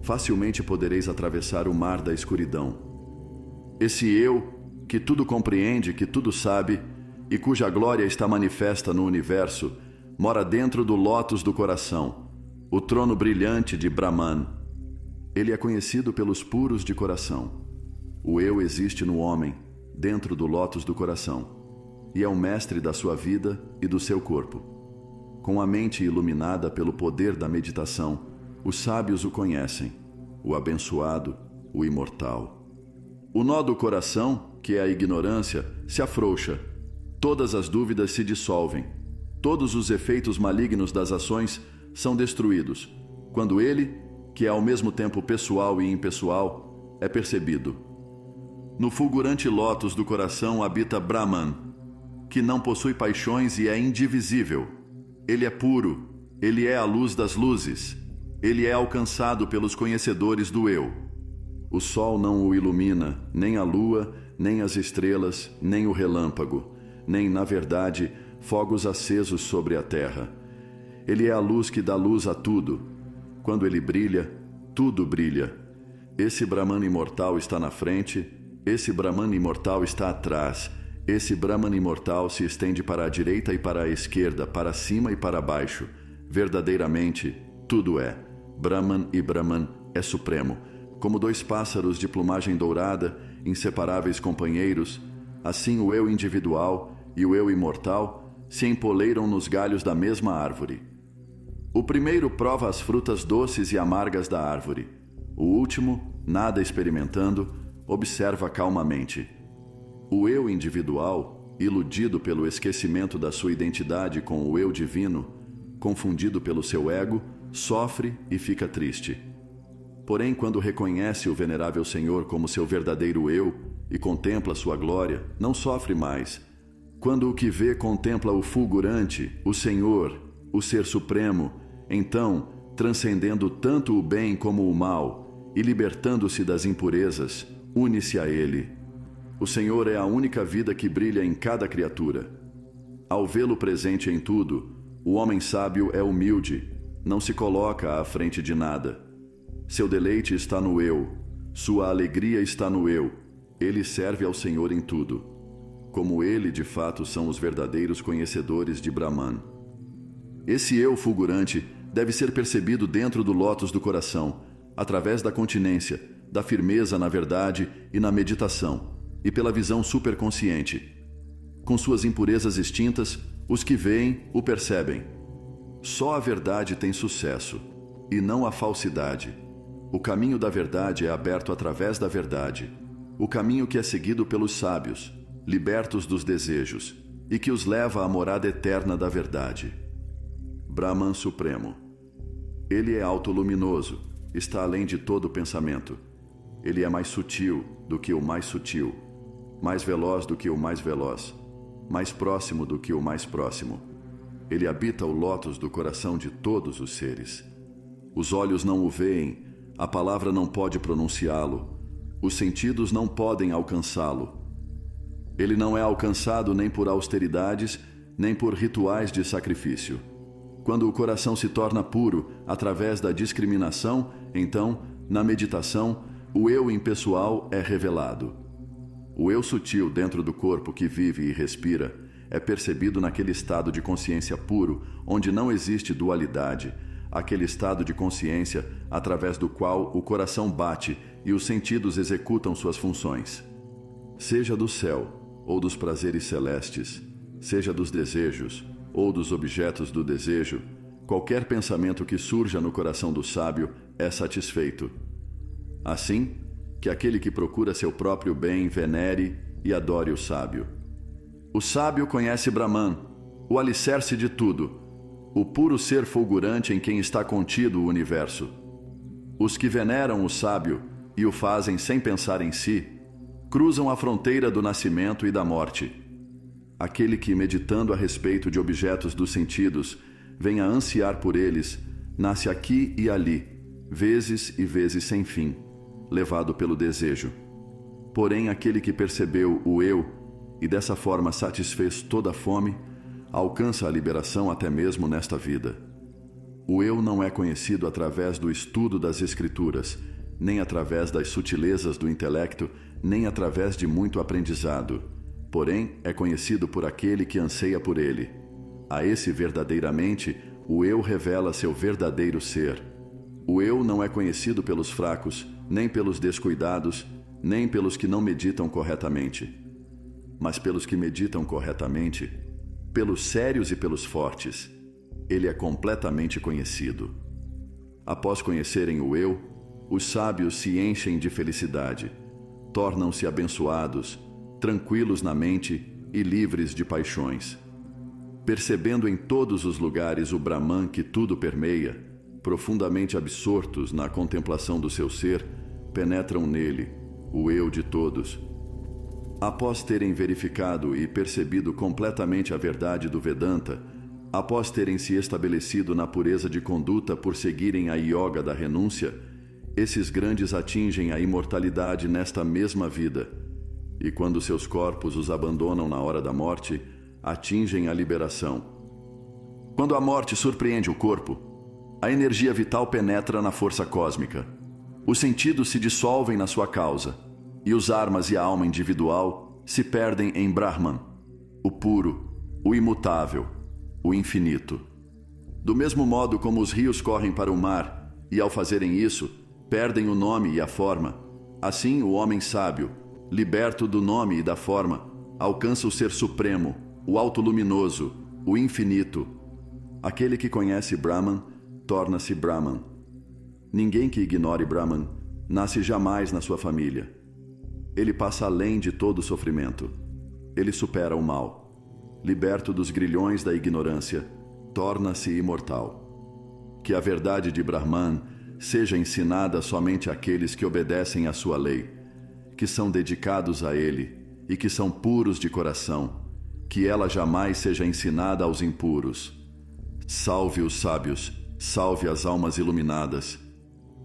Facilmente podereis atravessar o mar da escuridão. Esse eu, que tudo compreende, que tudo sabe, e cuja glória está manifesta no universo, mora dentro do lótus do coração, o trono brilhante de Brahman. Ele é conhecido pelos puros de coração. O eu existe no homem, dentro do lótus do coração, e é o mestre da sua vida e do seu corpo. Com a mente iluminada pelo poder da meditação, os sábios o conhecem, o abençoado, o imortal. O nó do coração, que é a ignorância, se afrouxa. Todas as dúvidas se dissolvem. Todos os efeitos malignos das ações são destruídos, quando ele, que é ao mesmo tempo pessoal e impessoal, é percebido. No fulgurante lótus do coração habita Brahman, que não possui paixões e é indivisível. Ele é puro, ele é a luz das luzes. Ele é alcançado pelos conhecedores do eu. O sol não o ilumina, nem a lua, nem as estrelas, nem o relâmpago, nem, na verdade, fogos acesos sobre a terra. Ele é a luz que dá luz a tudo. Quando ele brilha, tudo brilha. Esse Brahman imortal está na frente, esse Brahman imortal está atrás. Esse Brahman imortal se estende para a direita e para a esquerda, para cima e para baixo. Verdadeiramente, tudo é. Brahman e Brahman é supremo. Como dois pássaros de plumagem dourada, inseparáveis companheiros, assim o eu individual e o eu imortal se empoleiram nos galhos da mesma árvore. O primeiro prova as frutas doces e amargas da árvore. O último, nada experimentando, observa calmamente. O eu individual, iludido pelo esquecimento da sua identidade com o eu divino, confundido pelo seu ego, sofre e fica triste. Porém, quando reconhece o venerável Senhor como seu verdadeiro eu e contempla sua glória, não sofre mais. Quando o que vê contempla o fulgurante, o Senhor, o Ser Supremo, então, transcendendo tanto o bem como o mal e libertando-se das impurezas, une-se a Ele. O Senhor é a única vida que brilha em cada criatura. Ao vê-lo presente em tudo, o homem sábio é humilde, não se coloca à frente de nada. Seu deleite está no eu, sua alegria está no eu. Ele serve ao Senhor em tudo. Como ele, de fato, são os verdadeiros conhecedores de Brahman. Esse eu fulgurante deve ser percebido dentro do lótus do coração, através da continência, da firmeza na verdade e na meditação, e pela visão superconsciente. Com suas impurezas extintas, os que veem o percebem. Só a verdade tem sucesso, e não a falsidade. O caminho da verdade é aberto através da verdade. O caminho que é seguido pelos sábios, libertos dos desejos, e que os leva à morada eterna da verdade. Brahman Supremo. Ele é autoluminoso, está além de todo pensamento. Ele é mais sutil do que o mais sutil, mais veloz do que o mais veloz, mais próximo do que o mais próximo. Ele habita o lótus do coração de todos os seres. Os olhos não o veem, a palavra não pode pronunciá-lo, os sentidos não podem alcançá-lo. Ele não é alcançado nem por austeridades, nem por rituais de sacrifício. Quando o coração se torna puro através da discriminação, então, na meditação, o eu impessoal é revelado. O eu sutil dentro do corpo que vive e respira é percebido naquele estado de consciência puro, onde não existe dualidade, aquele estado de consciência através do qual o coração bate e os sentidos executam suas funções. Seja do céu ou dos prazeres celestes, seja dos desejos ou dos objetos do desejo, qualquer pensamento que surja no coração do sábio é satisfeito. Assim, que aquele que procura seu próprio bem venere e adore o sábio. O sábio conhece Brahman, o alicerce de tudo, o puro ser fulgurante em quem está contido o universo. Os que veneram o sábio e o fazem sem pensar em si, cruzam a fronteira do nascimento e da morte. Aquele que, meditando a respeito de objetos dos sentidos, vem a ansiar por eles, nasce aqui e ali, vezes e vezes sem fim, levado pelo desejo. Porém, aquele que percebeu o eu e dessa forma satisfez toda a fome, alcança a liberação até mesmo nesta vida. O eu não é conhecido através do estudo das escrituras, nem através das sutilezas do intelecto, nem através de muito aprendizado. Porém, é conhecido por aquele que anseia por ele. A esse verdadeiramente, o eu revela seu verdadeiro ser. O eu não é conhecido pelos fracos, nem pelos descuidados, nem pelos que não meditam corretamente. Mas pelos que meditam corretamente, pelos sérios e pelos fortes, ele é completamente conhecido. Após conhecerem o eu, os sábios se enchem de felicidade, tornam-se abençoados, tranquilos na mente e livres de paixões. Percebendo em todos os lugares o Brahman que tudo permeia, profundamente absortos na contemplação do seu ser, penetram nele, o eu de todos. Após terem verificado e percebido completamente a verdade do Vedanta, após terem se estabelecido na pureza de conduta por seguirem a yoga da renúncia, esses grandes atingem a imortalidade nesta mesma vida, e quando seus corpos os abandonam na hora da morte, atingem a liberação. Quando a morte surpreende o corpo, a energia vital penetra na força cósmica. Os sentidos se dissolvem na sua causa, e os armas e a alma individual se perdem em Brahman, o puro, o imutável, o infinito. Do mesmo modo como os rios correm para o mar, e ao fazerem isso, perdem o nome e a forma, assim o homem sábio, liberto do nome e da forma, alcança o ser supremo, o auto-luminoso, o infinito. Aquele que conhece Brahman, torna-se Brahman. Ninguém que ignore Brahman nasce jamais na sua família. Ele passa além de todo sofrimento. Ele supera o mal. Liberto dos grilhões da ignorância, torna-se imortal. Que a verdade de Brahman seja ensinada somente àqueles que obedecem à sua lei, que são dedicados a ele e que são puros de coração, que ela jamais seja ensinada aos impuros. Salve os sábios, salve as almas iluminadas.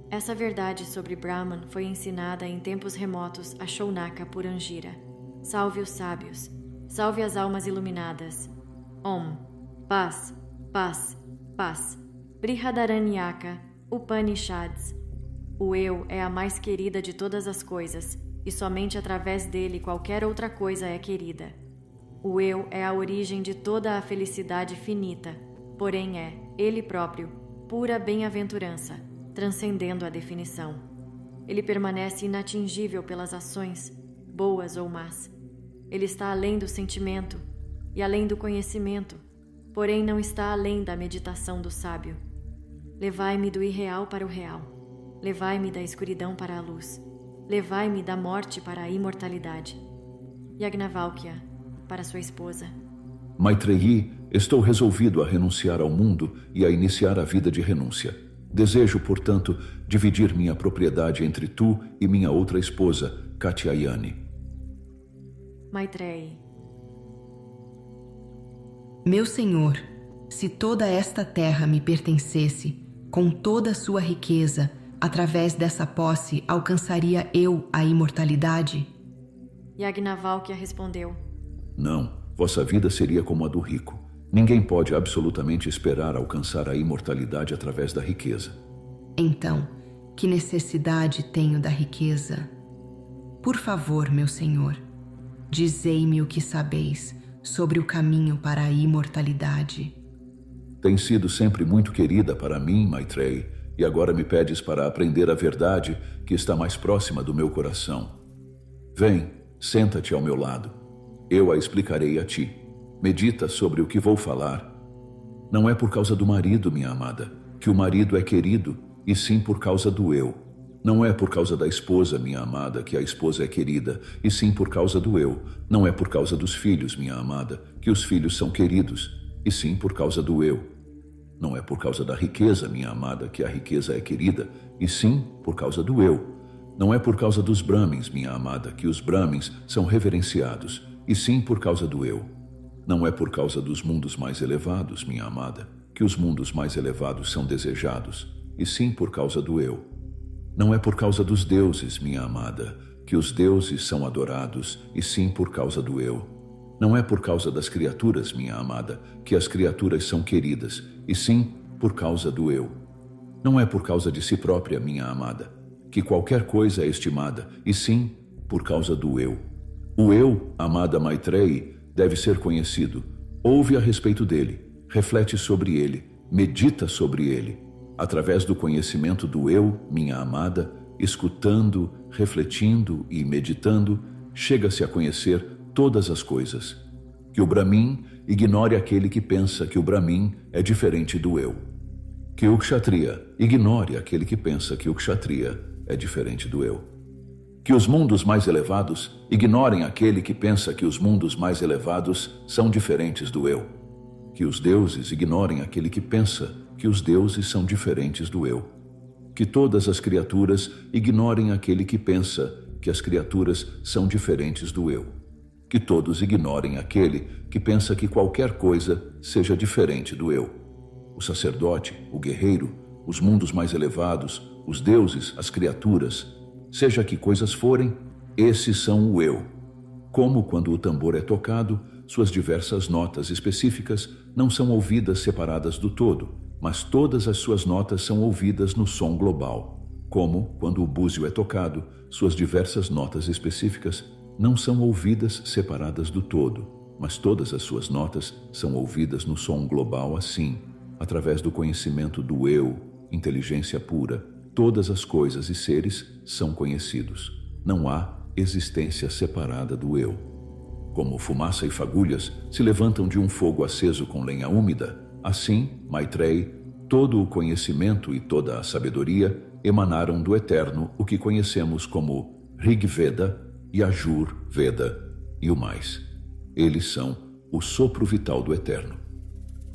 Essa verdade sobre Brahman foi ensinada em tempos remotos a Shaunaka por Angira. Salve os sábios, salve as almas iluminadas. Om. Paz, paz, paz. Brihadaranyaka, Upanishads. O eu é a mais querida de todas as coisas, e somente através dele qualquer outra coisa é querida. O eu é a origem de toda a felicidade finita, porém é, ele próprio, pura bem-aventurança, transcendendo a definição. Ele permanece inatingível pelas ações, boas ou más. Ele está além do sentimento e além do conhecimento, porém não está além da meditação do sábio. Levai-me do irreal para o real. Levai-me da escuridão para a luz. Levai-me da morte para a imortalidade. Yagnavalkya, para sua esposa. Maitreyi, estou resolvido a renunciar ao mundo e a iniciar a vida de renúncia. Desejo, portanto, dividir minha propriedade entre tu e minha outra esposa, Katyayani. Maitreyi. Meu senhor, se toda esta terra me pertencesse, com toda a sua riqueza, através dessa posse alcançaria eu a imortalidade? Yagnavalkya respondeu: Não, vossa vida seria como a do rico. Ninguém pode absolutamente esperar alcançar a imortalidade através da riqueza. Então, que necessidade tenho da riqueza? Por favor, meu senhor, dizei-me o que sabeis sobre o caminho para a imortalidade. Tem sido sempre muito querida para mim, Maitreyi, e agora me pedes para aprender a verdade que está mais próxima do meu coração. Vem, senta-te ao meu lado. Eu a explicarei a ti. Medita sobre o que vou falar. Não é por causa do marido, minha amada, que o marido é querido, e sim por causa do eu. Não é por causa da esposa, minha amada, que a esposa é querida, e sim por causa do eu. Não é por causa dos filhos, minha amada, que os filhos são queridos, e sim por causa do eu. Não é por causa da riqueza, minha amada, que a riqueza é querida, e sim por causa do eu. Não é por causa dos Brahmins, minha amada, que os Brahmins são reverenciados, e sim por causa do eu. Não é por causa dos mundos mais elevados, minha amada, que os mundos mais elevados são desejados, e sim por causa do eu. Não é por causa dos deuses, minha amada, que os deuses são adorados, e sim por causa do eu. Não é por causa das criaturas, minha amada, que as criaturas são queridas, e sim por causa do eu. Não é por causa de si própria, minha amada, que qualquer coisa é estimada, e sim por causa do eu. O eu, amada Maitreyi, deve ser conhecido. Ouve a respeito dele, reflete sobre ele, medita sobre ele. Através do conhecimento do eu, minha amada, escutando, refletindo e meditando, chega-se a conhecer todas as coisas. Que o Brahmin ignore aquele que pensa que o Brahmin é diferente do eu. Que o Kshatriya ignore aquele que pensa que o Kshatriya é diferente do eu. Que os mundos mais elevados ignorem aquele que pensa que os mundos mais elevados são diferentes do eu. Que os deuses ignorem aquele que pensa que os deuses são diferentes do eu. Que todas as criaturas ignorem aquele que pensa que as criaturas são diferentes do eu. Que todos ignorem aquele que pensa que qualquer coisa seja diferente do eu. O sacerdote, o guerreiro, os mundos mais elevados, os deuses, as criaturas, seja que coisas forem, esses são o eu. Como quando o tambor é tocado, suas diversas notas específicas não são ouvidas separadas do todo, mas todas as suas notas são ouvidas no som global. Como quando o búzio é tocado, suas diversas notas específicas não são ouvidas separadas do todo, mas todas as suas notas são ouvidas no som global assim, através do conhecimento do eu, inteligência pura. Todas as coisas e seres são conhecidos. Não há existência separada do eu. Como fumaça e fagulhas se levantam de um fogo aceso com lenha úmida, assim, Maitreyi, todo o conhecimento e toda a sabedoria emanaram do Eterno, o que conhecemos como Rig Veda e Ajur Veda e o mais. Eles são o sopro vital do Eterno.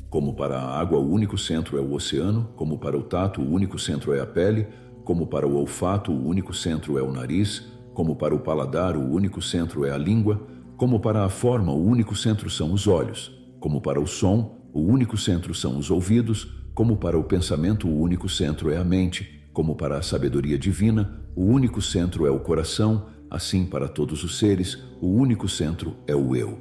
Como para a água o único centro é o oceano, como para o tato o único centro é a pele, como para o olfato o único centro é o nariz, como para o paladar o único centro é a língua, como para a forma o único centro são os olhos, como para o som o único centro são os ouvidos, como para o pensamento o único centro é a mente, como para a sabedoria divina o único centro é o coração, assim para todos os seres o único centro é o eu.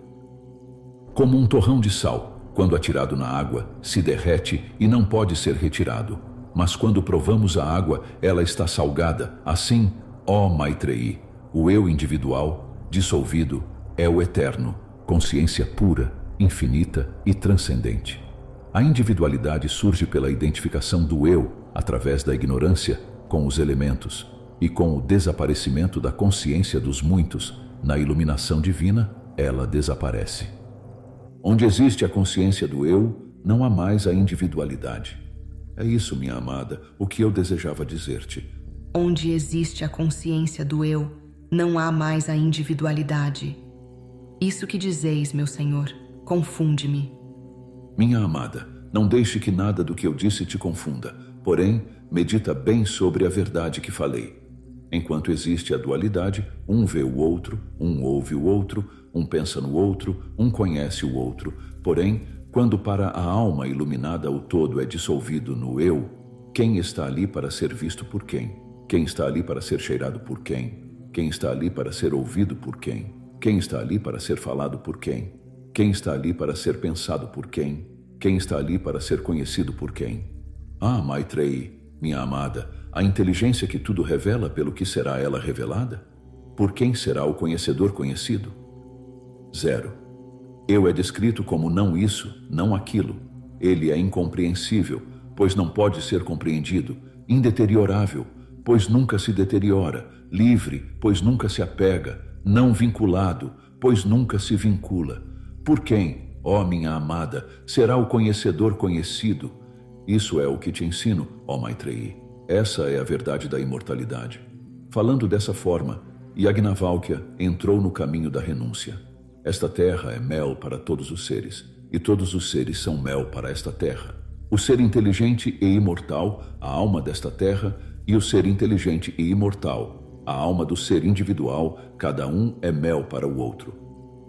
Como um torrão de sal, quando atirado na água, se derrete e não pode ser retirado. Mas quando provamos a água, ela está salgada. Assim, ó Maitreyi, o eu individual, dissolvido, é o eterno, consciência pura, infinita e transcendente. A individualidade surge pela identificação do eu, através da ignorância, com os elementos, e com o desaparecimento da consciência dos muitos, na iluminação divina, ela desaparece. Onde existe a consciência do eu, não há mais a individualidade. É isso, minha amada, o que eu desejava dizer-te. Onde existe a consciência do eu, não há mais a individualidade. Isso que dizeis, meu senhor, confunde-me. Minha amada, não deixe que nada do que eu disse te confunda. Porém, medita bem sobre a verdade que falei. Enquanto existe a dualidade, um vê o outro, um ouve o outro, um pensa no outro, um conhece o outro. Porém, quando para a alma iluminada o todo é dissolvido no eu, quem está ali para ser visto por quem? Quem está ali para ser cheirado por quem? Quem está ali para ser ouvido por quem? Quem está ali para ser falado por quem? Quem está ali para ser pensado por quem? Quem está ali para ser conhecido por quem? Ah, Maitreyi, minha amada, a inteligência que tudo revela, pelo que será ela revelada? Por quem será o conhecedor conhecido? 0. Eu é descrito como não isso, não aquilo. Ele é incompreensível, pois não pode ser compreendido, indeteriorável, pois nunca se deteriora, livre, pois nunca se apega, não vinculado, pois nunca se vincula. Por quem, ó minha amada, será o conhecedor conhecido? Isso é o que te ensino, ó Maitreyi. Essa é a verdade da imortalidade. Falando dessa forma, Yajnavalkya entrou no caminho da renúncia. Esta terra é mel para todos os seres, e todos os seres são mel para esta terra. O ser inteligente e imortal, a alma desta terra, e o ser inteligente e imortal, a alma do ser individual, cada um é mel para o outro.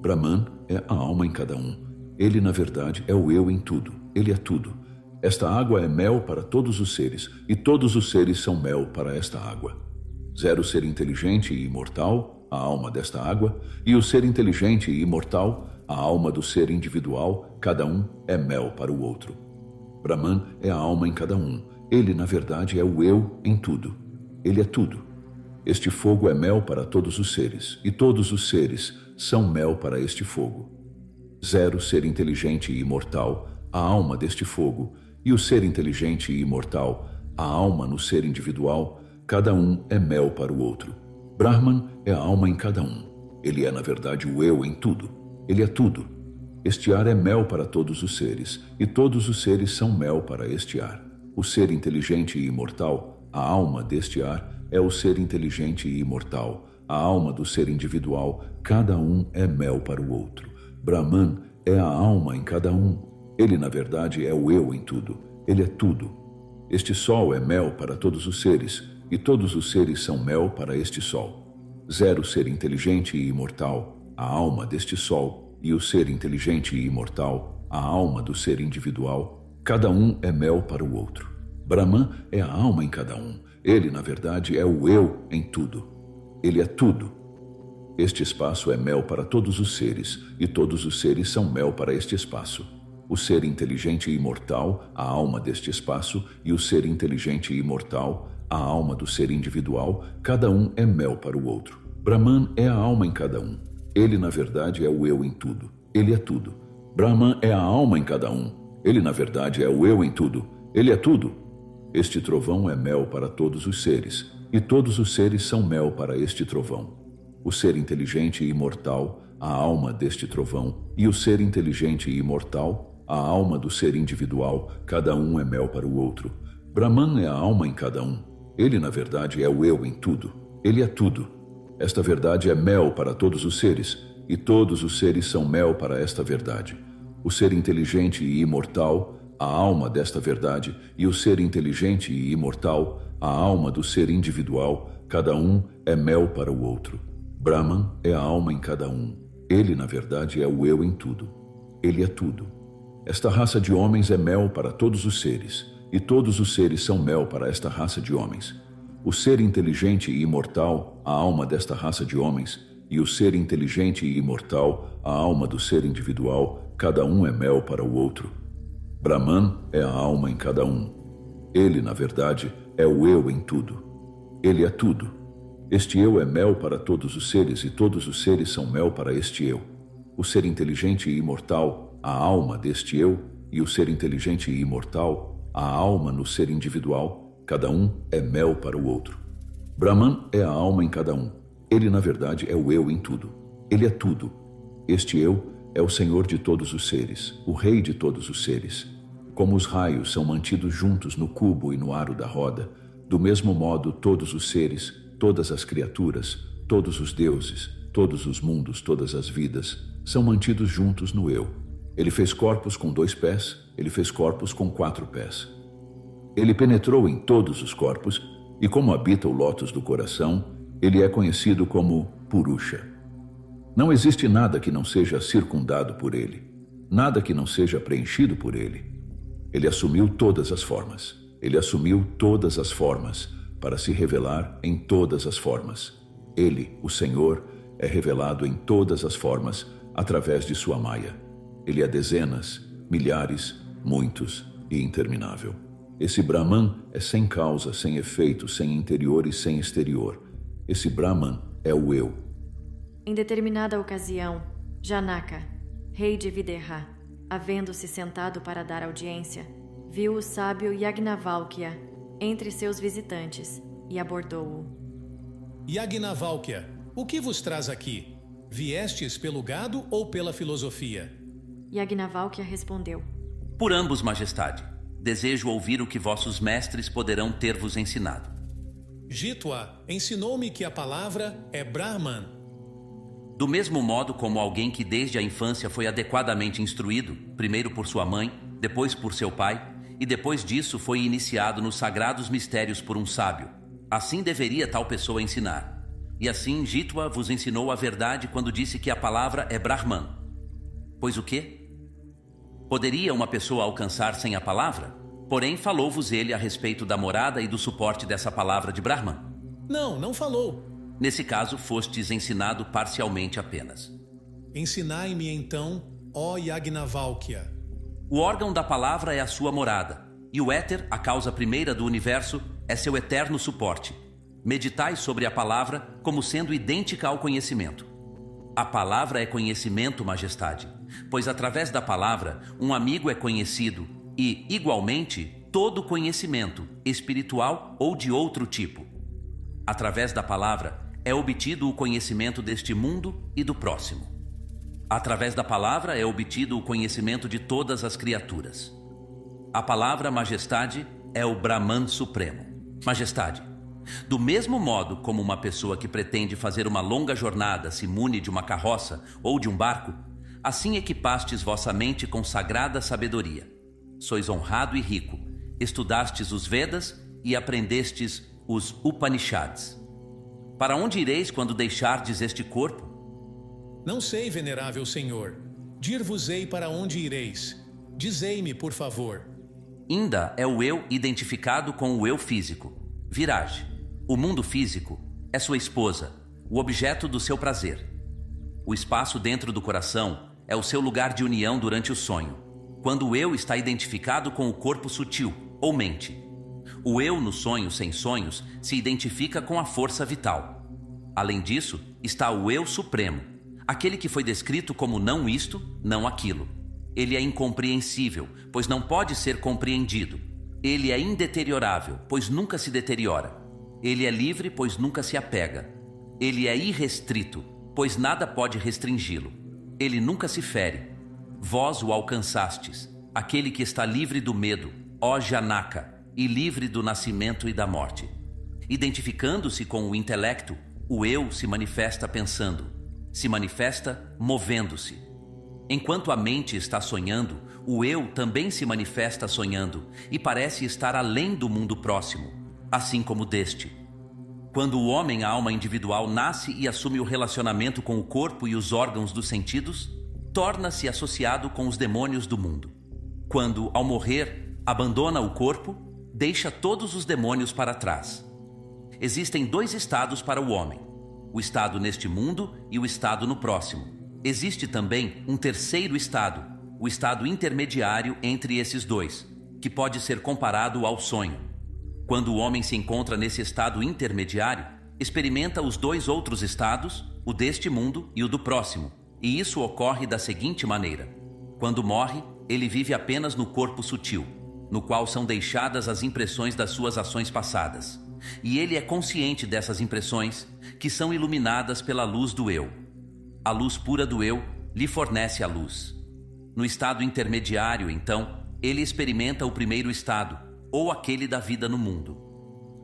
Brahman é a alma em cada um. Ele, na verdade, é o eu em tudo. Ele é tudo. Esta água é mel para todos os seres, e todos os seres são mel para esta água. 0 ser inteligente e imortal, a alma desta água, e o ser inteligente e imortal, a alma do ser individual, cada um é mel para o outro. Brahman é a alma em cada um. Ele, na verdade, é o eu em tudo. Ele é tudo. Este fogo é mel para todos os seres, e todos os seres são mel para este fogo. 0 ser inteligente e imortal, a alma deste fogo, e o ser inteligente e imortal, a alma no ser individual, cada um é mel para o outro. Brahman é a alma em cada um. Ele é, na verdade, o eu em tudo. Ele é tudo. Este ar é mel para todos os seres, e todos os seres são mel para este ar. O ser inteligente e imortal, a alma deste ar, é o ser inteligente e imortal. A alma do ser individual, cada um é mel para o outro. Brahman é a alma em cada um. Ele, na verdade, é o eu em tudo. Ele é tudo. Este sol é mel para todos os seres, e todos os seres são mel para este sol. 0 ser inteligente e imortal, a alma deste sol, e o ser inteligente e imortal, a alma do ser individual, cada um é mel para o outro. Brahman é a alma em cada um. Ele, na verdade, é o eu em tudo. Ele é tudo. Este espaço é mel para todos os seres, e todos os seres são mel para este espaço. O ser inteligente e imortal, a alma deste espaço, e o ser inteligente e imortal, a alma do ser individual, cada um é mel para o outro. Brahman é a alma em cada um. Ele, na verdade, é o eu em tudo. Ele é tudo. Brahman é a alma em cada um. Ele, na verdade, é o eu em tudo. Ele é tudo. Este trovão é mel para todos os seres, e todos os seres são mel para este trovão. O ser inteligente e imortal, a alma deste trovão, e o ser inteligente e imortal, a alma do ser individual, cada um é mel para o outro. Brahman é a alma em cada um. Ele, na verdade, é o eu em tudo. Ele é tudo. Esta verdade é mel para todos os seres, e todos os seres são mel para esta verdade. O ser inteligente e imortal, a alma desta verdade, e o ser inteligente e imortal, a alma do ser individual, cada um é mel para o outro. Brahman é a alma em cada um. Ele, na verdade, é o eu em tudo. Ele é tudo. Esta raça de homens é mel para todos os seres, e todos os seres são mel para esta raça de homens. O ser inteligente e imortal, a alma desta raça de homens, e o ser inteligente e imortal, a alma do ser individual, cada um é mel para o outro. Brahman é a alma em cada um. Ele, na verdade, é o eu em tudo. Ele é tudo. Este eu é mel para todos os seres, e todos os seres são mel para este eu. O ser inteligente e imortal, a alma deste eu, e o ser inteligente e imortal, a alma no ser individual, cada um é mel para o outro. Brahman é a alma em cada um. Ele, na verdade, é o eu em tudo. Ele é tudo. Este eu é o Senhor de todos os seres, o Rei de todos os seres. Como os raios são mantidos juntos no cubo e no aro da roda, do mesmo modo todos os seres, todas as criaturas, todos os deuses, todos os mundos, todas as vidas, são mantidos juntos no eu. Ele fez corpos com 2 pés, ele fez corpos com 4 pés. Ele penetrou em todos os corpos e, como habita o lótus do coração, ele é conhecido como Purusha. Não existe nada que não seja circundado por ele, nada que não seja preenchido por ele. Ele assumiu todas as formas. Ele assumiu todas as formas para se revelar em todas as formas. Ele, o Senhor, é revelado em todas as formas através de sua Maya. Ele é dezenas, milhares, muitos e interminável. Esse Brahman é sem causa, sem efeito, sem interior e sem exterior. Esse Brahman é o Eu. Em determinada ocasião, Janaka, rei de Videha, havendo-se sentado para dar audiência, viu o sábio Yagnavalkya entre seus visitantes e abordou-o. Yagnavalkya, o que vos traz aqui? Viestes pelo gado ou pela filosofia? Yagnavalkya respondeu: Por ambos, majestade. Desejo ouvir o que vossos mestres poderão ter vos ensinado. Jitwa ensinou-me que a palavra é Brahman. Do mesmo modo como alguém que desde a infância foi adequadamente instruído, primeiro por sua mãe, depois por seu pai, e depois disso foi iniciado nos sagrados mistérios por um sábio. Assim deveria tal pessoa ensinar. E assim Jitwa vos ensinou a verdade quando disse que a palavra é Brahman. Pois o quê? Poderia uma pessoa alcançar sem a palavra? Porém, falou-vos ele a respeito da morada e do suporte dessa palavra de Brahman? Não falou. Nesse caso, fostes ensinado parcialmente apenas. Ensinai-me então, ó Yagnavalkya. O órgão da palavra é a sua morada, e o éter, a causa primeira do universo, é seu eterno suporte. Meditai sobre a palavra como sendo idêntica ao conhecimento. A palavra é conhecimento, majestade, pois através da palavra um amigo é conhecido e, igualmente, todo conhecimento, espiritual ou de outro tipo. Através da palavra é obtido o conhecimento deste mundo e do próximo. Através da palavra é obtido o conhecimento de todas as criaturas. A palavra, majestade, é o Brahman Supremo. Majestade, do mesmo modo como uma pessoa que pretende fazer uma longa jornada se mune de uma carroça ou de um barco, assim equipastes vossa mente com sagrada sabedoria. Sois honrado e rico, estudastes os Vedas e aprendestes os Upanishads. Para onde ireis quando deixardes este corpo? Não sei, venerável senhor. Dir-vos-ei para onde ireis. Dizei-me, por favor. Inda é o eu identificado com o eu físico. Viraj, o mundo físico, é sua esposa, o objeto do seu prazer. O espaço dentro do coração é o seu lugar de união durante o sonho, quando o eu está identificado com o corpo sutil, ou mente. O eu no sonho sem sonhos se identifica com a força vital. Além disso, está o eu supremo, aquele que foi descrito como não isto, não aquilo. Ele é incompreensível, pois não pode ser compreendido. Ele é indeteriorável, pois nunca se deteriora. Ele é livre, pois nunca se apega. Ele é irrestrito, pois nada pode restringi-lo. Ele nunca se fere. Vós o alcançastes, aquele que está livre do medo, ó Janaka, e livre do nascimento e da morte. Identificando-se com o intelecto, o eu se manifesta pensando, se manifesta movendo-se. Enquanto a mente está sonhando, o eu também se manifesta sonhando e parece estar além do mundo próximo, assim como deste. Quando o homem, a alma individual, nasce e assume o relacionamento com o corpo e os órgãos dos sentidos, torna-se associado com os demônios do mundo. Quando, ao morrer, abandona o corpo, deixa todos os demônios para trás. Existem dois estados para o homem: o estado neste mundo e o estado no próximo. Existe também um terceiro estado, o estado intermediário entre esses dois, que pode ser comparado ao sonho. Quando o homem se encontra nesse estado intermediário, experimenta os dois outros estados, o deste mundo e o do próximo, e isso ocorre da seguinte maneira: quando morre, ele vive apenas no corpo sutil, no qual são deixadas as impressões das suas ações passadas, e ele é consciente dessas impressões, que são iluminadas pela luz do eu. A luz pura do eu lhe fornece a luz. No estado intermediário, então, ele experimenta o primeiro estado, ou aquele da vida no mundo.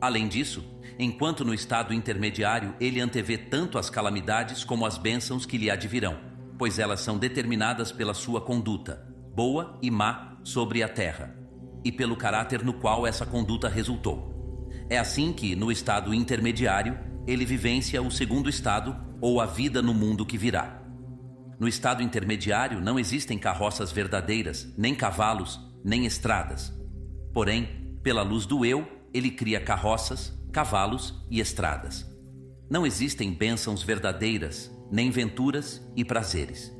Além disso, enquanto no estado intermediário ele antevê tanto as calamidades como as bênçãos que lhe advirão, pois elas são determinadas pela sua conduta, boa e má, sobre a terra. e pelo caráter no qual essa conduta resultou. É assim que, no estado intermediário, ele vivencia o segundo estado, ou a vida no mundo que virá. No estado intermediário não existem carroças verdadeiras, nem cavalos, nem estradas. Porém, pela luz do eu, ele cria carroças, cavalos e estradas. Não existem bênçãos verdadeiras, nem venturas e prazeres.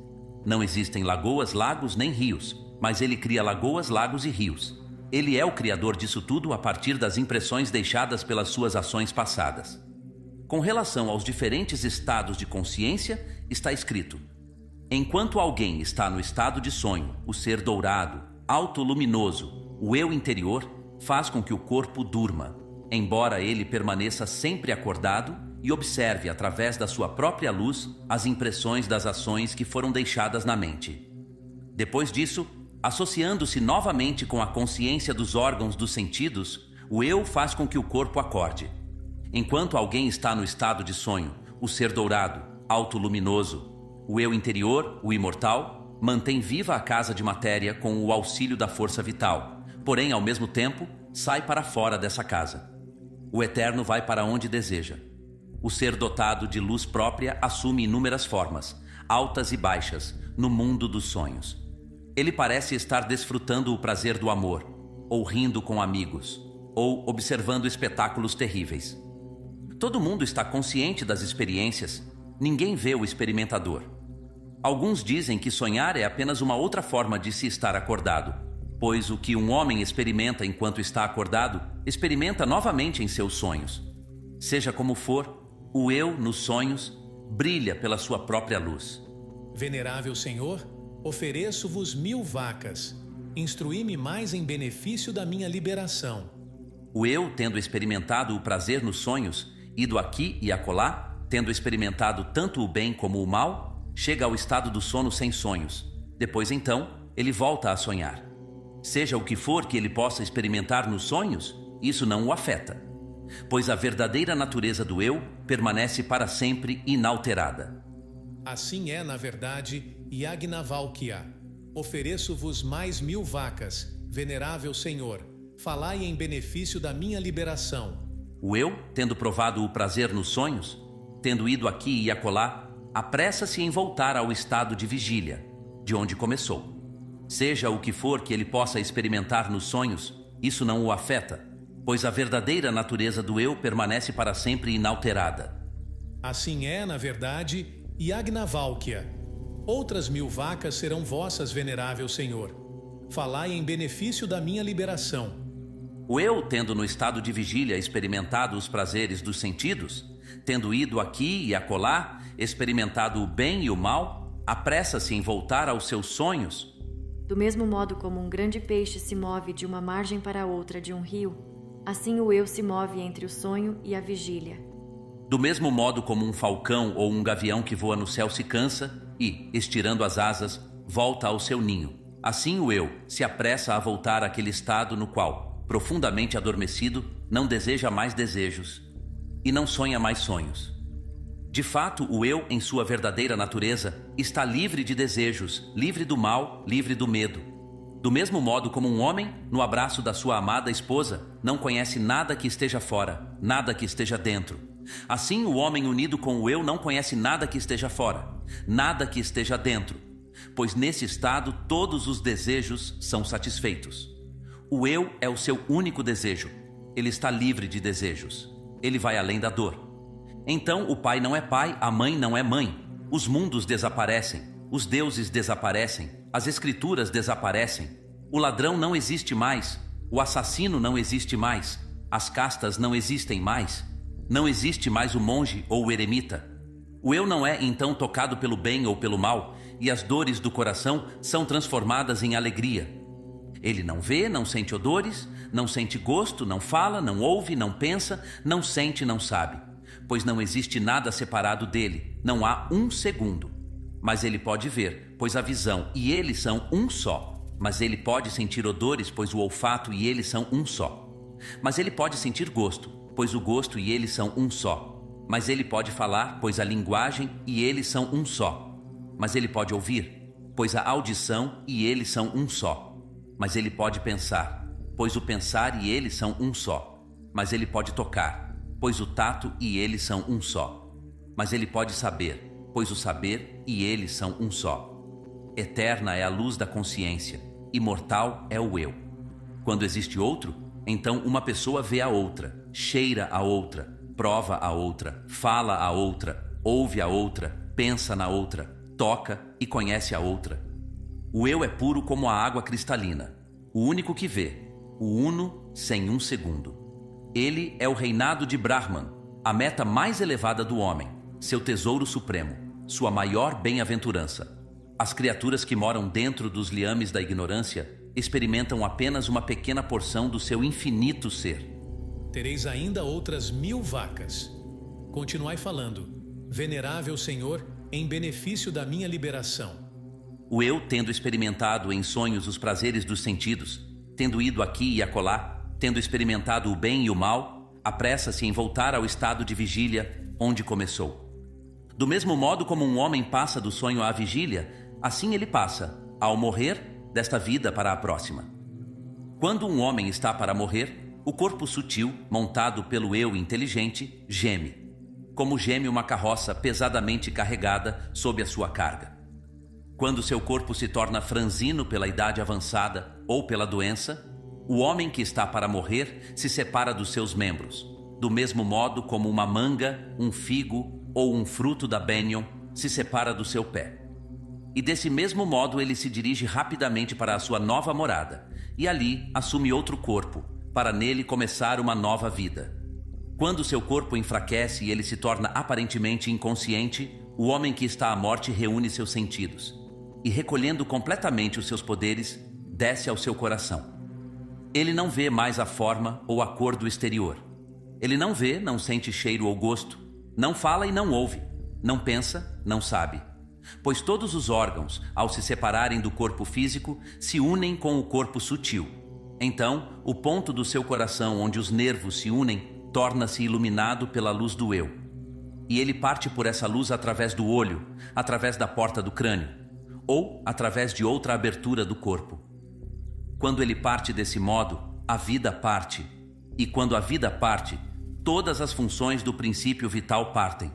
Não existem lagoas, lagos nem rios, mas ele cria lagoas, lagos e rios. Ele é o criador disso tudo a partir das impressões deixadas pelas suas ações passadas. Com relação aos diferentes estados de consciência, está escrito: enquanto alguém está no estado de sonho, o ser dourado, autoluminoso, o eu interior, faz com que o corpo durma, embora ele permaneça sempre acordado e observe através da sua própria luz as impressões das ações que foram deixadas na mente. Depois disso, associando-se novamente com a consciência dos órgãos dos sentidos, o eu faz com que o corpo acorde. Enquanto alguém está no estado de sonho, o ser dourado, autoluminoso, o eu interior, o imortal, mantém viva a casa de matéria com o auxílio da força vital, porém, ao mesmo tempo, sai para fora dessa casa. O eterno vai para onde deseja. O ser dotado de luz própria assume inúmeras formas, altas e baixas, no mundo dos sonhos. Ele parece estar desfrutando o prazer do amor, ou rindo com amigos, ou observando espetáculos terríveis. Todo mundo está consciente das experiências, ninguém vê o experimentador. Alguns dizem que sonhar é apenas uma outra forma de se estar acordado, pois o que um homem experimenta enquanto está acordado, experimenta novamente em seus sonhos. Seja como for, o eu, nos sonhos, brilha pela sua própria luz. Venerável Senhor, ofereço-vos 1000 vacas. Instruí-me mais em benefício da minha liberação. O eu, tendo experimentado o prazer nos sonhos, ido aqui e acolá, tendo experimentado tanto o bem como o mal, chega ao estado do sono sem sonhos. Depois, então, ele volta a sonhar. Seja o que for que ele possa experimentar nos sonhos, isso não o afeta, pois a verdadeira natureza do eu permanece para sempre inalterada. Assim é, na verdade, Yagnavalkya. Ofereço-vos mais 1000 vacas, venerável Senhor. Falai em benefício da minha liberação. O eu, tendo provado o prazer nos sonhos, tendo ido aqui e acolá, apressa-se em voltar ao estado de vigília, de onde começou. Seja o que for que ele possa experimentar nos sonhos, isso não o afeta, pois a verdadeira natureza do eu permanece para sempre inalterada. Assim é, na verdade, Yagnavalkya. Outras 1000 vacas serão vossas, venerável Senhor. Falai em benefício da minha liberação. O eu, tendo no estado de vigília experimentado os prazeres dos sentidos, tendo ido aqui e acolá, experimentado o bem e o mal, apressa-se em voltar aos seus sonhos. Do mesmo modo como um grande peixe se move de uma margem para outra de um rio, assim o eu se move entre o sonho e a vigília. Do mesmo modo como um falcão ou um gavião que voa no céu se cansa e, estirando as asas, volta ao seu ninho, assim o eu se apressa a voltar àquele estado no qual, profundamente adormecido, não deseja mais desejos e não sonha mais sonhos. De fato, o eu, em sua verdadeira natureza, está livre de desejos, livre do mal, livre do medo. Do mesmo modo como um homem, no abraço da sua amada esposa, não conhece nada que esteja fora, nada que esteja dentro. Assim, o homem unido com o eu não conhece nada que esteja fora, nada que esteja dentro, pois nesse estado todos os desejos são satisfeitos. O eu é o seu único desejo. Ele está livre de desejos. Ele vai além da dor. Então o pai não é pai, a mãe não é mãe. Os mundos desaparecem, os deuses desaparecem, as escrituras desaparecem. O ladrão não existe mais, o assassino não existe mais, as castas não existem mais. Não existe mais o monge ou o eremita. O eu não é então tocado pelo bem ou pelo mal, e as dores do coração são transformadas em alegria. Ele não vê, não sente odores, não sente gosto, não fala, não ouve, não pensa, não sente, não sabe, pois não existe nada separado dele, não há um segundo. Mas ele pode ver, pois a visão e ele são um só. Mas ele pode sentir odores, pois o olfato e ele são um só. Mas ele pode sentir gosto, pois o gosto e ele são um só. Mas ele pode falar, pois a linguagem e ele são um só. Mas ele pode ouvir, pois a audição e ele são um só. Mas ele pode pensar, pois o pensar e ele são um só. Mas ele pode tocar, pois o tato e ele são um só. Mas ele pode saber, pois o saber e ele são um só. Eterna é a luz da consciência, imortal é o eu. Quando existe outro, então uma pessoa vê a outra, cheira a outra, prova a outra, fala a outra, ouve a outra, pensa na outra, toca e conhece a outra. O eu é puro como a água cristalina, o único que vê, o uno sem um segundo. Ele é o reinado de Brahman, a meta mais elevada do homem, seu tesouro supremo, sua maior bem-aventurança. As criaturas que moram dentro dos liames da ignorância experimentam apenas uma pequena porção do seu infinito ser. Tereis ainda outras 1000 vacas. Continuai falando, venerável Senhor, em benefício da minha liberação. O eu, tendo experimentado em sonhos os prazeres dos sentidos, tendo ido aqui e acolá, tendo experimentado o bem e o mal, apressa-se em voltar ao estado de vigília onde começou. Do mesmo modo como um homem passa do sonho à vigília, assim ele passa, ao morrer, desta vida para a próxima. Quando um homem está para morrer, o corpo sutil, montado pelo eu inteligente, geme, como geme uma carroça pesadamente carregada sob a sua carga. Quando seu corpo se torna franzino pela idade avançada ou pela doença, o homem que está para morrer se separa dos seus membros, do mesmo modo como uma manga, um figo ou um fruto da Benyon se separa do seu pé. E desse mesmo modo ele se dirige rapidamente para a sua nova morada, e ali assume outro corpo, para nele começar uma nova vida. Quando seu corpo enfraquece e ele se torna aparentemente inconsciente, o homem que está à morte reúne seus sentidos, e recolhendo completamente os seus poderes, desce ao seu coração. Ele não vê mais a forma ou a cor do exterior. Ele não vê, não sente cheiro ou gosto, não fala e não ouve, não pensa, não sabe. Pois todos os órgãos, ao se separarem do corpo físico, se unem com o corpo sutil. Então, o ponto do seu coração onde os nervos se unem torna-se iluminado pela luz do eu. E ele parte por essa luz através do olho, através da porta do crânio, ou através de outra abertura do corpo. Quando ele parte desse modo, a vida parte. E quando a vida parte, todas as funções do princípio vital partem.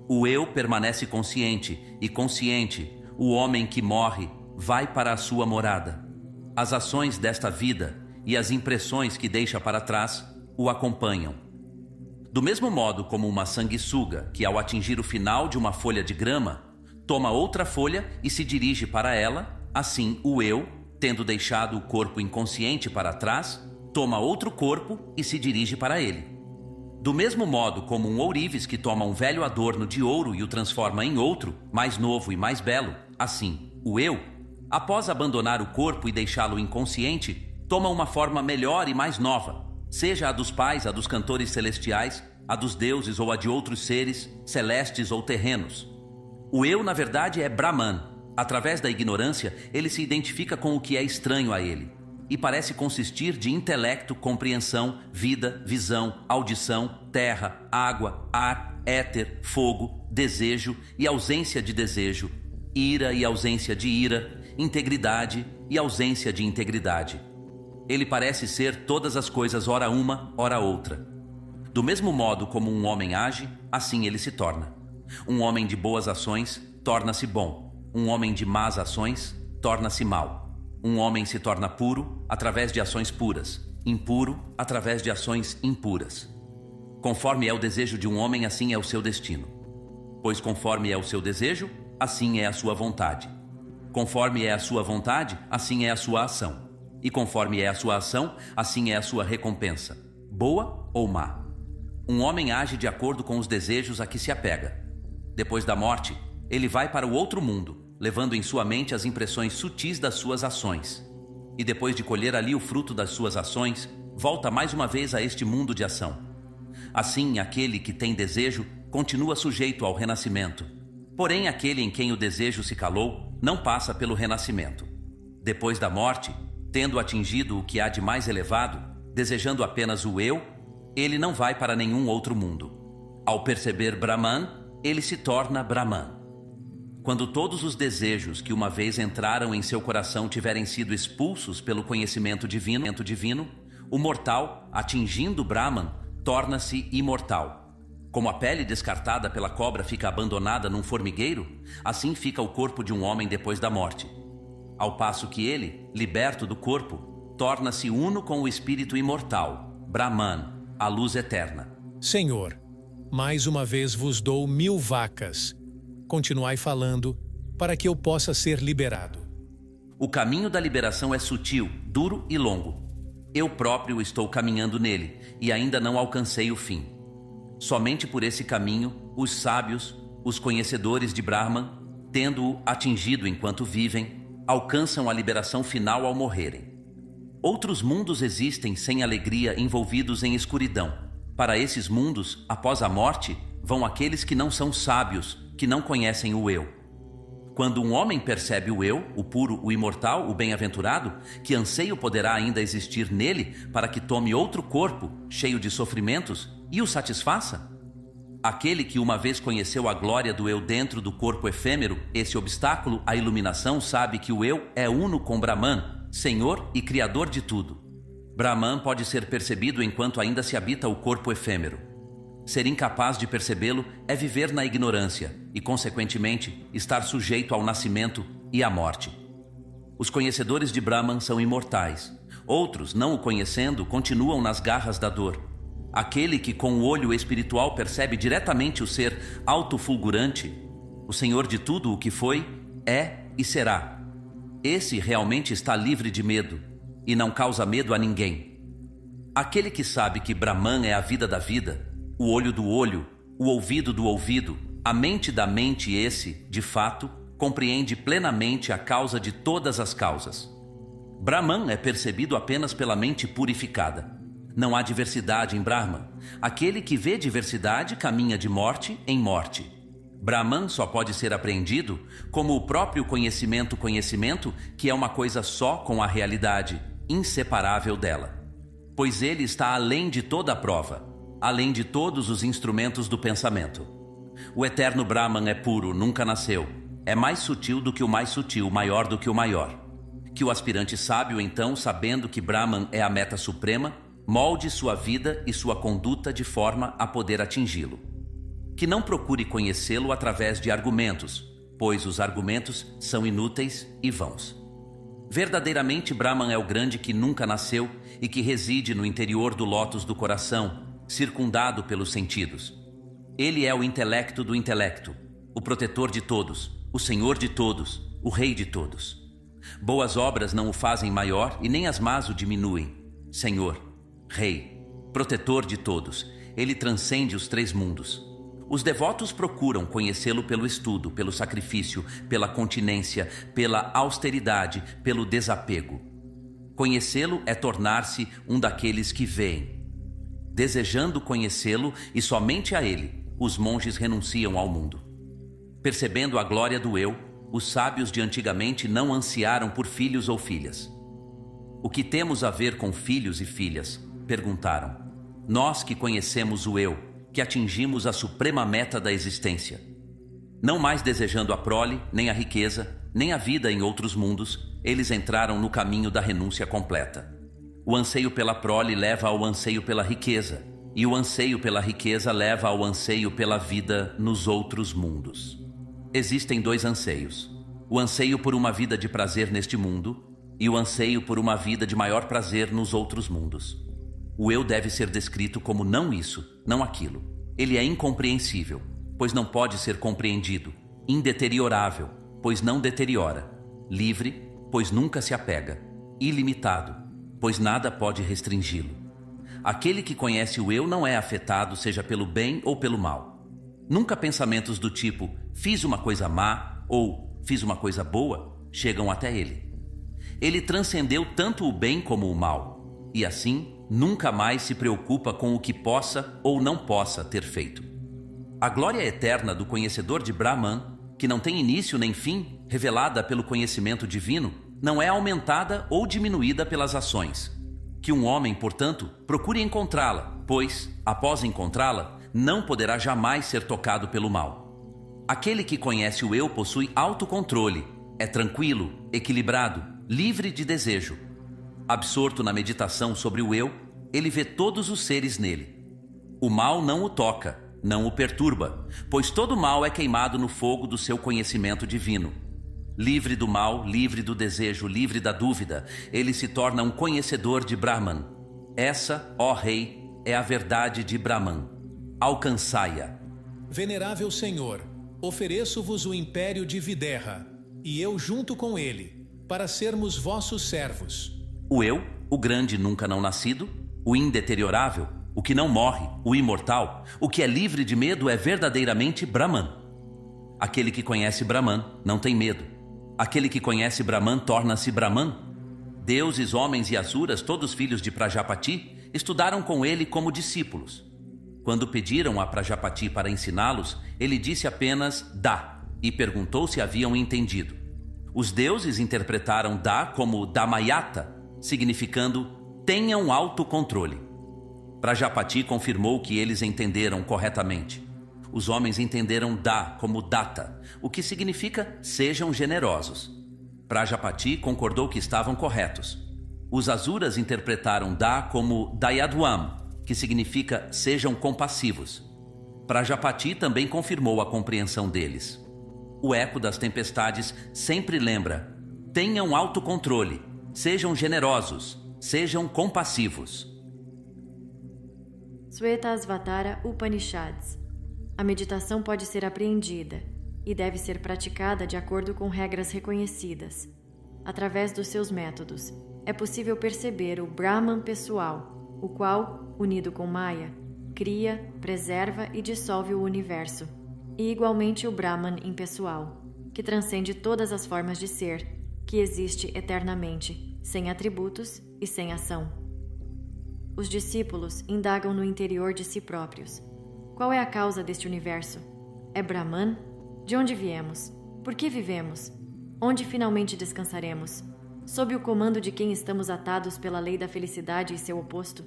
O eu permanece consciente, e consciente, o homem que morre vai para a sua morada. As ações desta vida e as impressões que deixa para trás o acompanham. Do mesmo modo como uma sanguessuga que, ao atingir o final de uma folha de grama, toma outra folha e se dirige para ela, assim o eu, tendo deixado o corpo inconsciente para trás, toma outro corpo e se dirige para ele. Do mesmo modo como um ourives que toma um velho adorno de ouro e o transforma em outro, mais novo e mais belo, assim, o eu, após abandonar o corpo e deixá-lo inconsciente, toma uma forma melhor e mais nova, seja a dos pais, a dos cantores celestiais, a dos deuses ou a de outros seres, celestes ou terrenos. O eu, na verdade, é Brahman. Através da ignorância, ele se identifica com o que é estranho a ele, e parece consistir de intelecto, compreensão, vida, visão, audição, terra, água, ar, éter, fogo, desejo e ausência de desejo, ira e ausência de ira, integridade e ausência de integridade. Ele parece ser todas as coisas ora uma, ora outra. Do mesmo modo como um homem age, assim ele se torna. Um homem de boas ações torna-se bom. Um homem de más ações torna-se mau. Um homem se torna puro através de ações puras, impuro através de ações impuras. Conforme é o desejo de um homem, assim é o seu destino. Pois conforme é o seu desejo, assim é a sua vontade. Conforme é a sua vontade, assim é a sua ação. E conforme é a sua ação, assim é a sua recompensa, boa ou má. Um homem age de acordo com os desejos a que se apega. Depois da morte, ele vai para o outro mundo, levando em sua mente as impressões sutis das suas ações. E depois de colher ali o fruto das suas ações, volta mais uma vez a este mundo de ação. Assim, aquele que tem desejo continua sujeito ao renascimento. Porém, aquele em quem o desejo se calou não passa pelo renascimento. Depois da morte, tendo atingido o que há de mais elevado, desejando apenas o eu, ele não vai para nenhum outro mundo. Ao perceber Brahman, ele se torna Brahman. Quando todos os desejos que uma vez entraram em seu coração tiverem sido expulsos pelo conhecimento divino, o mortal, atingindo Brahman, torna-se imortal. Como a pele descartada pela cobra fica abandonada num formigueiro, assim fica o corpo de um homem depois da morte. Ao passo que ele, liberto do corpo, torna-se uno com o espírito imortal, Brahman, a luz eterna. Senhor, mais uma vez vos dou 1000 vacas. Continuai falando, para que eu possa ser liberado. O caminho da liberação é sutil, duro e longo. Eu próprio estou caminhando nele, e ainda não alcancei o fim. Somente por esse caminho, os sábios, os conhecedores de Brahman, tendo-o atingido enquanto vivem, alcançam a liberação final ao morrerem. Outros mundos existem sem alegria, envolvidos em escuridão. Para esses mundos, após a morte, vão aqueles que não são sábios, que não conhecem o eu. Quando um homem percebe o eu, o puro, o imortal, o bem-aventurado, que anseio poderá ainda existir nele para que tome outro corpo, cheio de sofrimentos, e o satisfaça? Aquele que uma vez conheceu a glória do eu dentro do corpo efêmero, esse obstáculo à iluminação, sabe que o eu é uno com Brahman, Senhor e Criador de tudo. Brahman pode ser percebido enquanto ainda se habita o corpo efêmero. Ser incapaz de percebê-lo é viver na ignorância e, consequentemente, estar sujeito ao nascimento e à morte. Os conhecedores de Brahman são imortais. Outros, não o conhecendo, continuam nas garras da dor. Aquele que com o olho espiritual percebe diretamente o ser autofulgurante, o Senhor de tudo o que foi, é e será. Esse realmente está livre de medo e não causa medo a ninguém. Aquele que sabe que Brahman é a vida da vida, o olho do olho, o ouvido do ouvido, a mente da mente, esse, de fato, compreende plenamente a causa de todas as causas. Brahman é percebido apenas pela mente purificada. Não há diversidade em Brahman. Aquele que vê diversidade caminha de morte em morte. Brahman só pode ser apreendido como o próprio conhecimento, que é uma coisa só com a realidade, inseparável dela. Pois ele está além de toda a prova, além de todos os instrumentos do pensamento. O eterno Brahman é puro, nunca nasceu. É mais sutil do que o mais sutil, maior do que o maior. Que o aspirante sábio, então, sabendo que Brahman é a meta suprema, molde sua vida e sua conduta de forma a poder atingi-lo. Que não procure conhecê-lo através de argumentos, pois os argumentos são inúteis e vãos. Verdadeiramente, Brahman é o grande que nunca nasceu e que reside no interior do lótus do coração, circundado pelos sentidos. Ele é o intelecto do intelecto, o protetor de todos, o Senhor de todos, o Rei de todos. Boas obras não o fazem maior e nem as más o diminuem. Senhor, Rei, protetor de todos, ele transcende os 3 mundos. Os devotos procuram conhecê-lo pelo estudo, pelo sacrifício, pela continência, pela austeridade, pelo desapego. Conhecê-lo é tornar-se um daqueles que veem. Desejando conhecê-lo e somente a ele, os monges renunciam ao mundo. Percebendo a glória do eu, os sábios de antigamente não ansiaram por filhos ou filhas. O que temos a ver com filhos e filhas? Perguntaram. Nós que conhecemos o eu, que atingimos a suprema meta da existência. Não mais desejando a prole, nem a riqueza, nem a vida em outros mundos, eles entraram no caminho da renúncia completa. O anseio pela prole leva ao anseio pela riqueza, e o anseio pela riqueza leva ao anseio pela vida nos outros mundos. Existem 2 anseios: o anseio por uma vida de prazer neste mundo e o anseio por uma vida de maior prazer nos outros mundos. O eu deve ser descrito como não isso, não aquilo. Ele é incompreensível, pois não pode ser compreendido, indeteriorável, pois não deteriora, livre, pois nunca se apega, ilimitado, pois nada pode restringi-lo. Aquele que conhece o eu não é afetado, seja pelo bem ou pelo mal. Nunca pensamentos do tipo, fiz uma coisa má ou fiz uma coisa boa, chegam até ele. Ele transcendeu tanto o bem como o mal, e assim nunca mais se preocupa com o que possa ou não possa ter feito. A glória eterna do conhecedor de Brahman, que não tem início nem fim, revelada pelo conhecimento divino, não é aumentada ou diminuída pelas ações. Que um homem, portanto, procure encontrá-la, pois, após encontrá-la, não poderá jamais ser tocado pelo mal. Aquele que conhece o eu possui autocontrole, é tranquilo, equilibrado, livre de desejo. Absorto na meditação sobre o eu, ele vê todos os seres nele. O mal não o toca, não o perturba, pois todo mal é queimado no fogo do seu conhecimento divino. Livre do mal, livre do desejo, livre da dúvida, ele se torna um conhecedor de Brahman. Essa, ó Rei, é a verdade de Brahman. Alcançai-a. Venerável Senhor, ofereço-vos o império de Videha, e eu junto com ele, para sermos vossos servos. O eu, o grande nunca não nascido, o indeteriorável, o que não morre, o imortal, o que é livre de medo é verdadeiramente Brahman. Aquele que conhece Brahman não tem medo. Aquele que conhece Brahman torna-se Brahman. Deuses, homens e asuras, todos filhos de Prajapati, estudaram com ele como discípulos. Quando pediram a Prajapati para ensiná-los, ele disse apenas Dá e perguntou se haviam entendido. Os deuses interpretaram Dá como Damayata, significando tenham autocontrole. Prajapati confirmou que eles entenderam corretamente. Os homens entenderam Dá como Data, o que significa sejam generosos. Prajapati concordou que estavam corretos. Os asuras interpretaram Dá como Dayadwam, que significa sejam compassivos. Prajapati também confirmou a compreensão deles. O eco das tempestades sempre lembra: tenham autocontrole, sejam generosos, sejam compassivos. Shvetasvatara Upanishads. A meditação pode ser apreendida e deve ser praticada de acordo com regras reconhecidas. Através dos seus métodos, é possível perceber o Brahman pessoal, o qual, unido com Maya, cria, preserva e dissolve o universo, e igualmente o Brahman impessoal, que transcende todas as formas de ser, que existe eternamente, sem atributos e sem ação. Os discípulos indagam no interior de si próprios. Qual é a causa deste universo? É Brahman? De onde viemos? Por que vivemos? Onde finalmente descansaremos? Sob o comando de quem estamos atados pela lei da felicidade e seu oposto?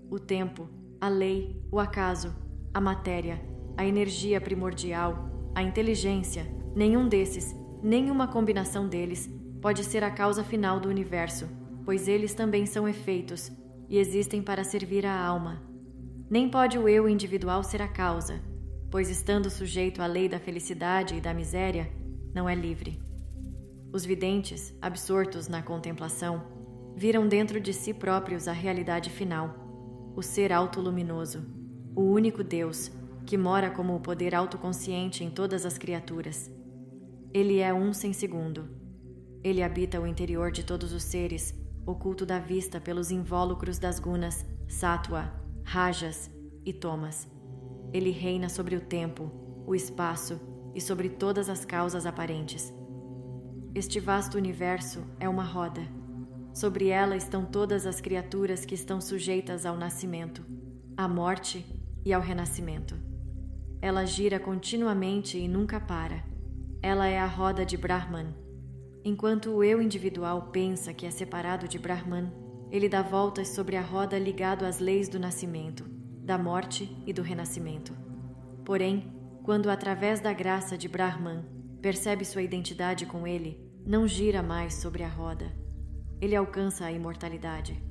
O tempo, a lei, o acaso, a matéria, a energia primordial, a inteligência, nenhum desses, nenhuma combinação deles, pode ser a causa final do universo, pois eles também são efeitos e existem para servir a alma. Nem pode o eu individual ser a causa, pois estando sujeito à lei da felicidade e da miséria, não é livre. Os videntes, absortos na contemplação, viram dentro de si próprios a realidade final, o ser autoluminoso, o único Deus, que mora como o poder autoconsciente em todas as criaturas. Ele é um sem segundo. Ele habita o interior de todos os seres, oculto da vista pelos invólucros das gunas, sattva, rajas e tomas. Ele reina sobre o tempo, o espaço e sobre todas as causas aparentes. Este vasto universo é uma roda. Sobre ela estão todas as criaturas que estão sujeitas ao nascimento, à morte e ao renascimento. Ela gira continuamente e nunca para. Ela é a roda de Brahman. Enquanto o eu individual pensa que é separado de Brahman, ele dá voltas sobre a roda ligado às leis do nascimento, da morte e do renascimento. Porém, quando através da graça de Brahman percebe sua identidade com ele, não gira mais sobre a roda. Ele alcança a imortalidade.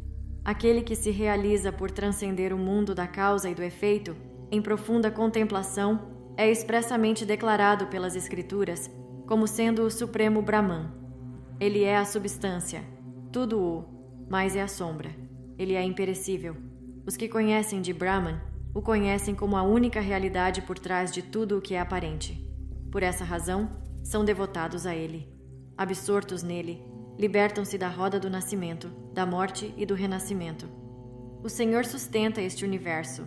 Aquele que se realiza por transcender o mundo da causa e do efeito, em profunda contemplação, é expressamente declarado pelas Escrituras como sendo o Supremo Brahman. Ele é a substância, tudo o, mas é a sombra. Ele é imperecível. Os que conhecem de Brahman o conhecem como a única realidade por trás de tudo o que é aparente. Por essa razão, são devotados a ele. Absortos nele, libertam-se da roda do nascimento, da morte e do renascimento. O Senhor sustenta este universo,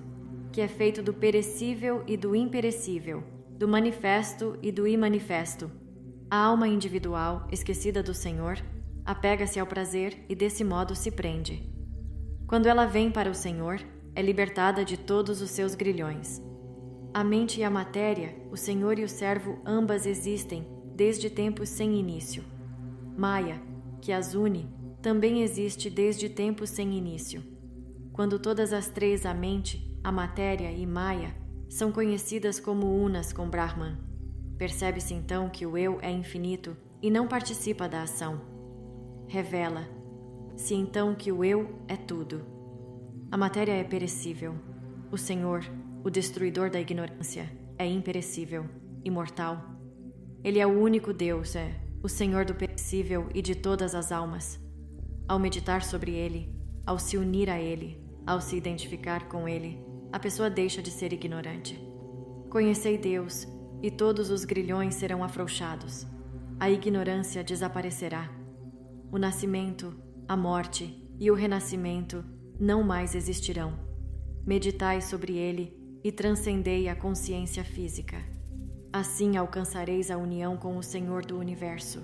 que é feito do perecível e do imperecível, do manifesto e do imanifesto. A alma individual, esquecida do Senhor, apega-se ao prazer e desse modo se prende. Quando ela vem para o Senhor, é libertada de todos os seus grilhões. A mente e a matéria, o Senhor e o servo ambas existem desde tempos sem início. Maya, que as une, também existe desde tempos sem início. Quando todas as três, a mente, a matéria e Maya, são conhecidas como unas com Brahman. Percebe-se então que o eu é infinito e não participa da ação. Revela-se então que o eu é tudo. A matéria é perecível. O Senhor, o destruidor da ignorância, é imperecível, imortal. Ele é o único Deus, o Senhor do perecível e de todas as almas. Ao meditar sobre Ele, ao se unir a Ele, ao se identificar com Ele, a pessoa deixa de ser ignorante. Conhecei Deus, e todos os grilhões serão afrouxados. A ignorância desaparecerá. O nascimento, a morte e o renascimento não mais existirão. Meditai sobre ele e transcendei a consciência física. Assim alcançareis a união com o Senhor do Universo.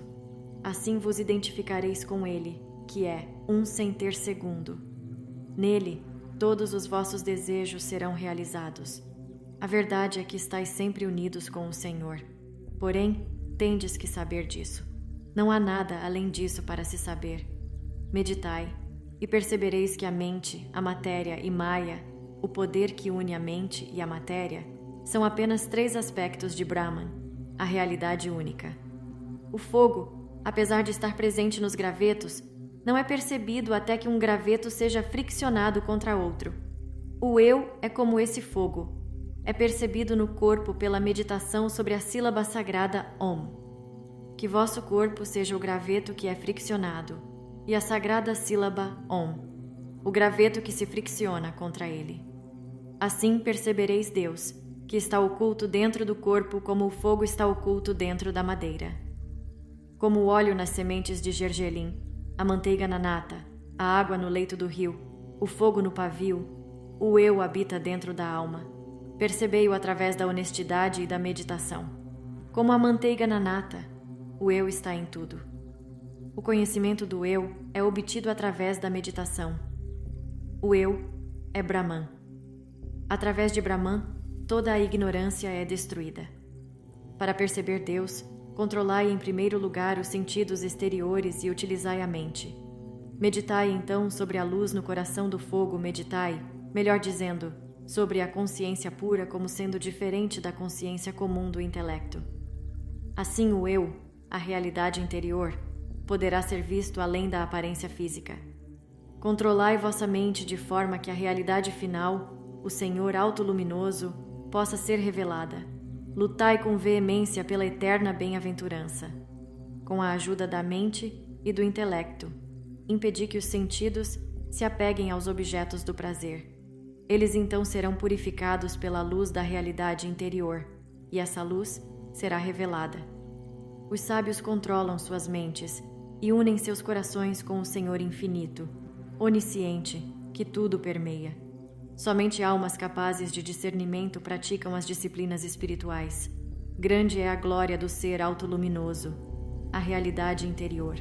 Assim vos identificareis com ele, que é um sem ter segundo. Nele, todos os vossos desejos serão realizados. A verdade é que estáis sempre unidos com o Senhor. Porém, tendes que saber disso. Não há nada além disso para se saber. Meditai, e percebereis que a mente, a matéria e Maya, o poder que une a mente e a matéria, são apenas 3 aspectos de Brahman, a realidade única. O fogo, apesar de estar presente nos gravetos, não é percebido até que um graveto seja friccionado contra outro. O eu é como esse fogo. É percebido no corpo pela meditação sobre a sílaba sagrada Om. Que vosso corpo seja o graveto que é friccionado, e a sagrada sílaba Om, o graveto que se fricciona contra ele. Assim percebereis Deus, que está oculto dentro do corpo como o fogo está oculto dentro da madeira. Como o óleo nas sementes de gergelim, a manteiga na nata, a água no leito do rio, o fogo no pavio, o eu habita dentro da alma. Percebei-o através da honestidade e da meditação. Como a manteiga na nata, o eu está em tudo. O conhecimento do eu é obtido através da meditação. O eu é Brahman. Através de Brahman, toda a ignorância é destruída. Para perceber Deus, controlai em primeiro lugar os sentidos exteriores e utilizai a mente. Meditai então sobre a luz no coração do fogo, meditai, melhor dizendo, sobre a consciência pura como sendo diferente da consciência comum do intelecto. Assim o eu, a realidade interior, poderá ser visto além da aparência física. Controlai vossa mente de forma que a realidade final, o Senhor autoluminoso, possa ser revelada. Lutai com veemência pela eterna bem-aventurança. Com a ajuda da mente e do intelecto, impedi que os sentidos se apeguem aos objetos do prazer. Eles então serão purificados pela luz da realidade interior, e essa luz será revelada. Os sábios controlam suas mentes e unem seus corações com o Senhor infinito, onisciente, que tudo permeia. Somente almas capazes de discernimento praticam as disciplinas espirituais. Grande é a glória do ser autoluminoso, a realidade interior.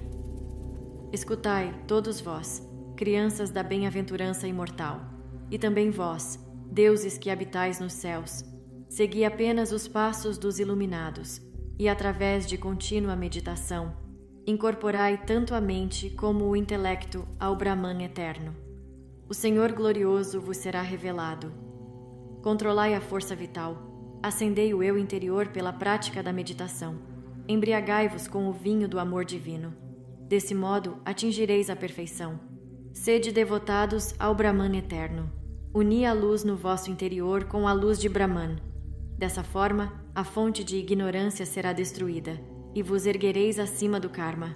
Escutai, todos vós, crianças da bem-aventurança imortal, e também vós, deuses que habitais nos céus, segui apenas os passos dos iluminados, e através de contínua meditação, incorporai tanto a mente como o intelecto ao Brahman eterno. O Senhor glorioso vos será revelado. Controlai a força vital, acendei o eu interior pela prática da meditação, embriagai-vos com o vinho do amor divino. Desse modo atingireis a perfeição. Sede devotados ao Brahman eterno. Uni a luz no vosso interior com a luz de Brahman. Dessa forma, a fonte de ignorância será destruída, e vos erguereis acima do karma.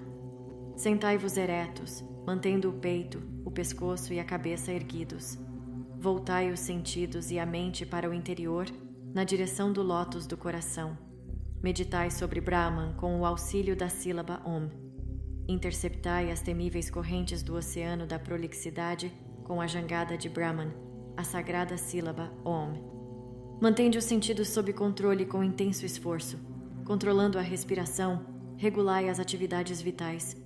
Sentai-vos eretos, mantendo o peito, o pescoço e a cabeça erguidos. Voltai os sentidos e a mente para o interior, na direção do lótus do coração. Meditai sobre Brahman com o auxílio da sílaba Om. Interceptai as temíveis correntes do oceano da prolixidade com a jangada de Brahman, a sagrada sílaba Om. Mantende os sentidos sob controle com intenso esforço. Controlando a respiração, regulai as atividades vitais.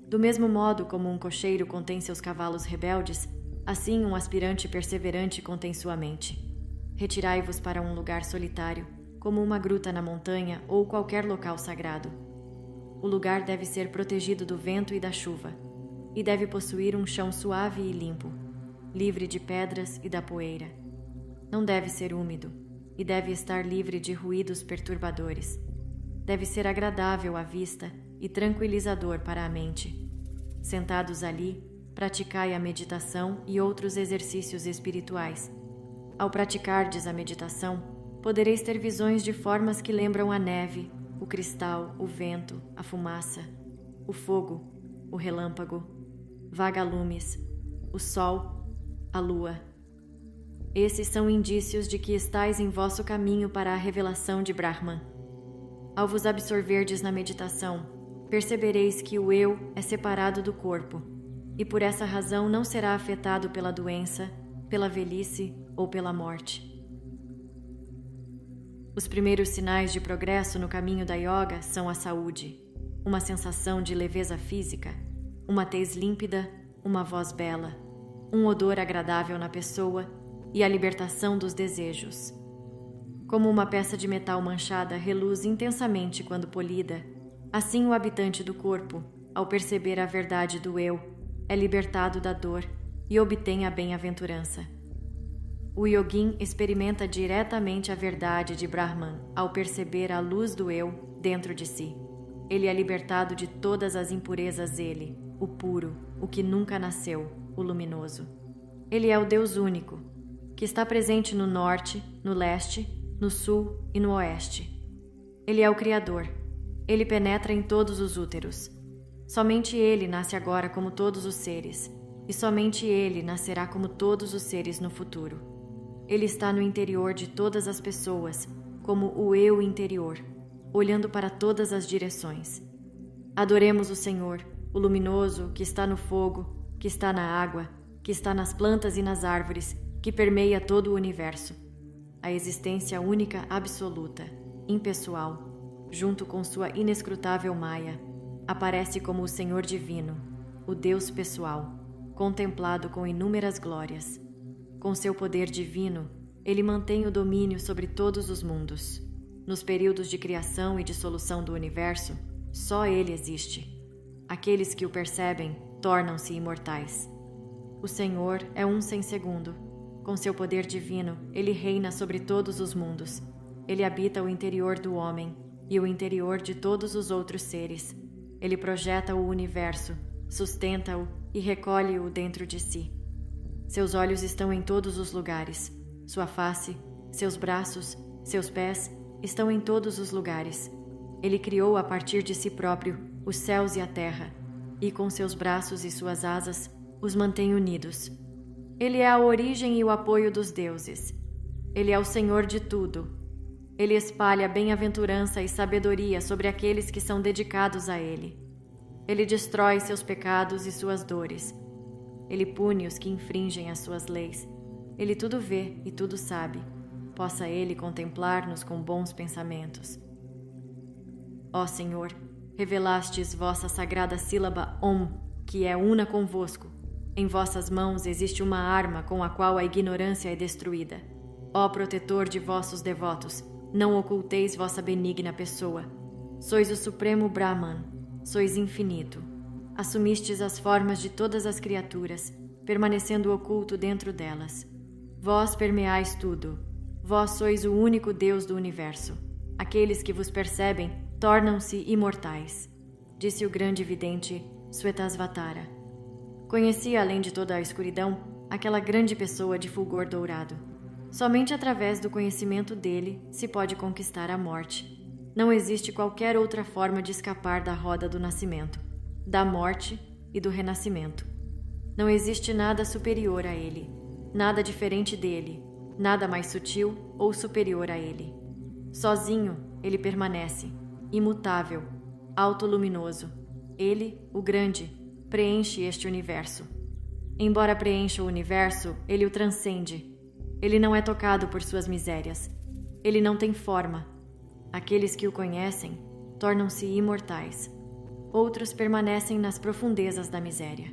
Do mesmo modo como um cocheiro contém seus cavalos rebeldes, assim um aspirante perseverante contém sua mente. Retirai-vos para um lugar solitário, como uma gruta na montanha ou qualquer local sagrado. O lugar deve ser protegido do vento e da chuva, e deve possuir um chão suave e limpo, livre de pedras e da poeira. Não deve ser úmido, e deve estar livre de ruídos perturbadores. deve ser agradável à vista e tranquilizador para a mente. Sentados ali, praticai a meditação e outros exercícios espirituais. Ao praticardes a meditação, podereis ter visões de formas que lembram a neve, o cristal, o vento, a fumaça, o fogo, o relâmpago, vagalumes, o sol, a lua. Esses são indícios de que estais em vosso caminho para a revelação de Brahman. Ao vos absorverdes na meditação, percebereis que o eu é separado do corpo, e por essa razão não será afetado pela doença, pela velhice ou pela morte. Os primeiros sinais de progresso no caminho da yoga são a saúde, uma sensação de leveza física, uma tez límpida, uma voz bela, um odor agradável na pessoa e a libertação dos desejos. Como uma peça de metal manchada reluz intensamente quando polida, assim o habitante do corpo, ao perceber a verdade do eu, é libertado da dor e obtém a bem-aventurança. O yogin experimenta diretamente a verdade de Brahman ao perceber a luz do eu dentro de si. Ele é libertado de todas as impurezas ele, o puro, o que nunca nasceu, o luminoso. Ele é o Deus único, que está presente no norte, no leste, no sul e no oeste. Ele é o Criador. Ele penetra em todos os úteros. Somente Ele nasce agora como todos os seres, e somente Ele nascerá como todos os seres no futuro. Ele está no interior de todas as pessoas, como o eu interior, olhando para todas as direções. Adoremos o Senhor, o luminoso, que está no fogo, que está na água, que está nas plantas e nas árvores, que permeia todo o universo. A existência única absoluta, impessoal, junto com sua inescrutável Maya, aparece como o Senhor Divino, o Deus pessoal, contemplado com inúmeras glórias. Com seu poder divino, ele mantém o domínio sobre todos os mundos. Nos períodos de criação e dissolução do universo, só ele existe. Aqueles que o percebem tornam-se imortais. O Senhor é um sem segundo. Com seu poder divino, ele reina sobre todos os mundos. Ele habita o interior do homem e o interior de todos os outros seres. Ele projeta o universo, sustenta-o e recolhe-o dentro de si. Seus olhos estão em todos os lugares. Sua face, seus braços, seus pés estão em todos os lugares. Ele criou a partir de si próprio os céus e a terra, e com seus braços e suas asas os mantém unidos. Ele é a origem e o apoio dos deuses. Ele é o Senhor de tudo. Ele espalha bem-aventurança e sabedoria sobre aqueles que são dedicados a Ele. Ele destrói seus pecados e suas dores. Ele pune os que infringem as suas leis. Ele tudo vê e tudo sabe. Possa Ele contemplar-nos com bons pensamentos. Ó Senhor, revelastes vossa sagrada sílaba Om, que é una convosco. Em vossas mãos existe uma arma com a qual a ignorância é destruída. Ó protetor de vossos devotos, não oculteis vossa benigna pessoa. Sois o supremo Brahman, sois infinito. Assumistes as formas de todas as criaturas, permanecendo oculto dentro delas. Vós permeais tudo. Vós sois o único Deus do universo. Aqueles que vos percebem tornam-se imortais, disse o grande vidente Swetasvatara. Conhecia, além de toda a escuridão, aquela grande pessoa de fulgor dourado. Somente através do conhecimento dele se pode conquistar a morte. Não existe qualquer outra forma de escapar da roda do nascimento, da morte e do renascimento. Não existe nada superior a ele, nada diferente dele, nada mais sutil ou superior a ele. Sozinho, ele permanece, imutável, autoluminoso. Ele, o grande, preenche este universo. Embora preencha o universo, ele o transcende. Ele não é tocado por suas misérias. Ele não tem forma. Aqueles que o conhecem tornam-se imortais. Outros permanecem nas profundezas da miséria.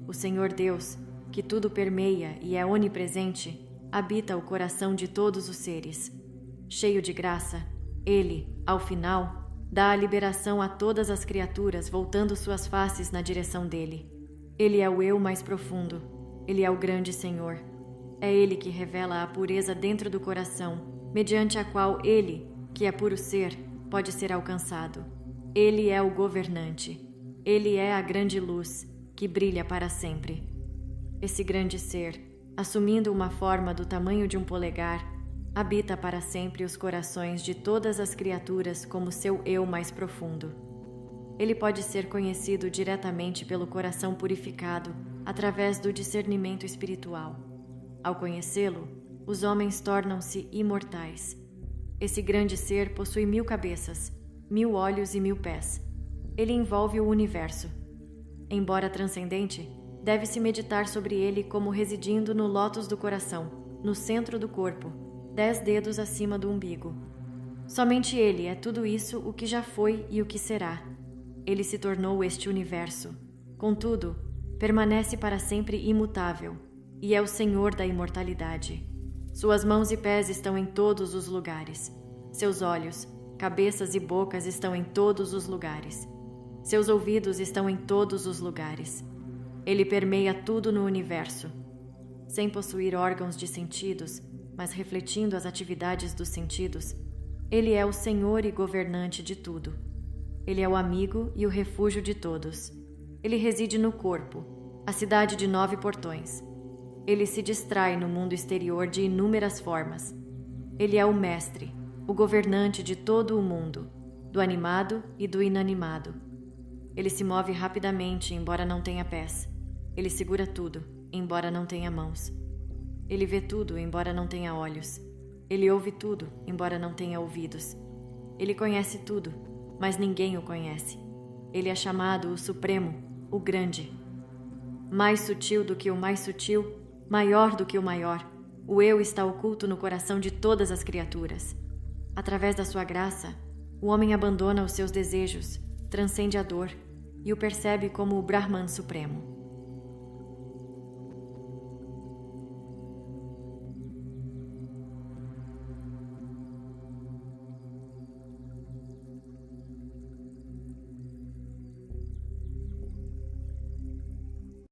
O Senhor Deus, que tudo permeia e é onipresente, habita o coração de todos os seres. Cheio de graça, ele, ao final, dá a liberação a todas as criaturas, voltando suas faces na direção dele. Ele é o eu mais profundo. Ele é o grande Senhor. É ele que revela a pureza dentro do coração, mediante a qual ele, que é puro ser, pode ser alcançado. Ele é o governante. Ele é a grande luz que brilha para sempre. Esse grande ser, assumindo uma forma do tamanho de um polegar, habita para sempre os corações de todas as criaturas como seu eu mais profundo. Ele pode ser conhecido diretamente pelo coração purificado através do discernimento espiritual. Ao conhecê-lo, os homens tornam-se imortais. Esse grande ser possui 1000 cabeças, 1000 olhos e 1000 pés. Ele envolve o universo. Embora transcendente, deve-se meditar sobre ele como residindo no lótus do coração, no centro do corpo, 10 dedos acima do umbigo. Somente ele é tudo isso o que já foi e o que será. Ele se tornou este universo. Contudo, permanece para sempre imutável e é o Senhor da imortalidade. Suas mãos e pés estão em todos os lugares. Seus olhos, cabeças e bocas estão em todos os lugares. Seus ouvidos estão em todos os lugares. Ele permeia tudo no universo. Sem possuir órgãos de sentidos, mas refletindo as atividades dos sentidos, ele é o Senhor e governante de tudo. Ele é o amigo e o refúgio de todos. Ele reside no corpo, a cidade de 9 portões. Ele se distrai no mundo exterior de inúmeras formas. Ele é o mestre, o governante de todo o mundo, do animado e do inanimado. Ele se move rapidamente, embora não tenha pés. Ele segura tudo, embora não tenha mãos. Ele vê tudo, embora não tenha olhos. Ele ouve tudo, embora não tenha ouvidos. Ele conhece tudo, mas ninguém o conhece. Ele é chamado o Supremo, o Grande. Mais sutil do que o mais sutil, maior do que o maior, o Eu está oculto no coração de todas as criaturas. Através da sua graça, o homem abandona os seus desejos, transcende a dor e o percebe como o Brahman Supremo.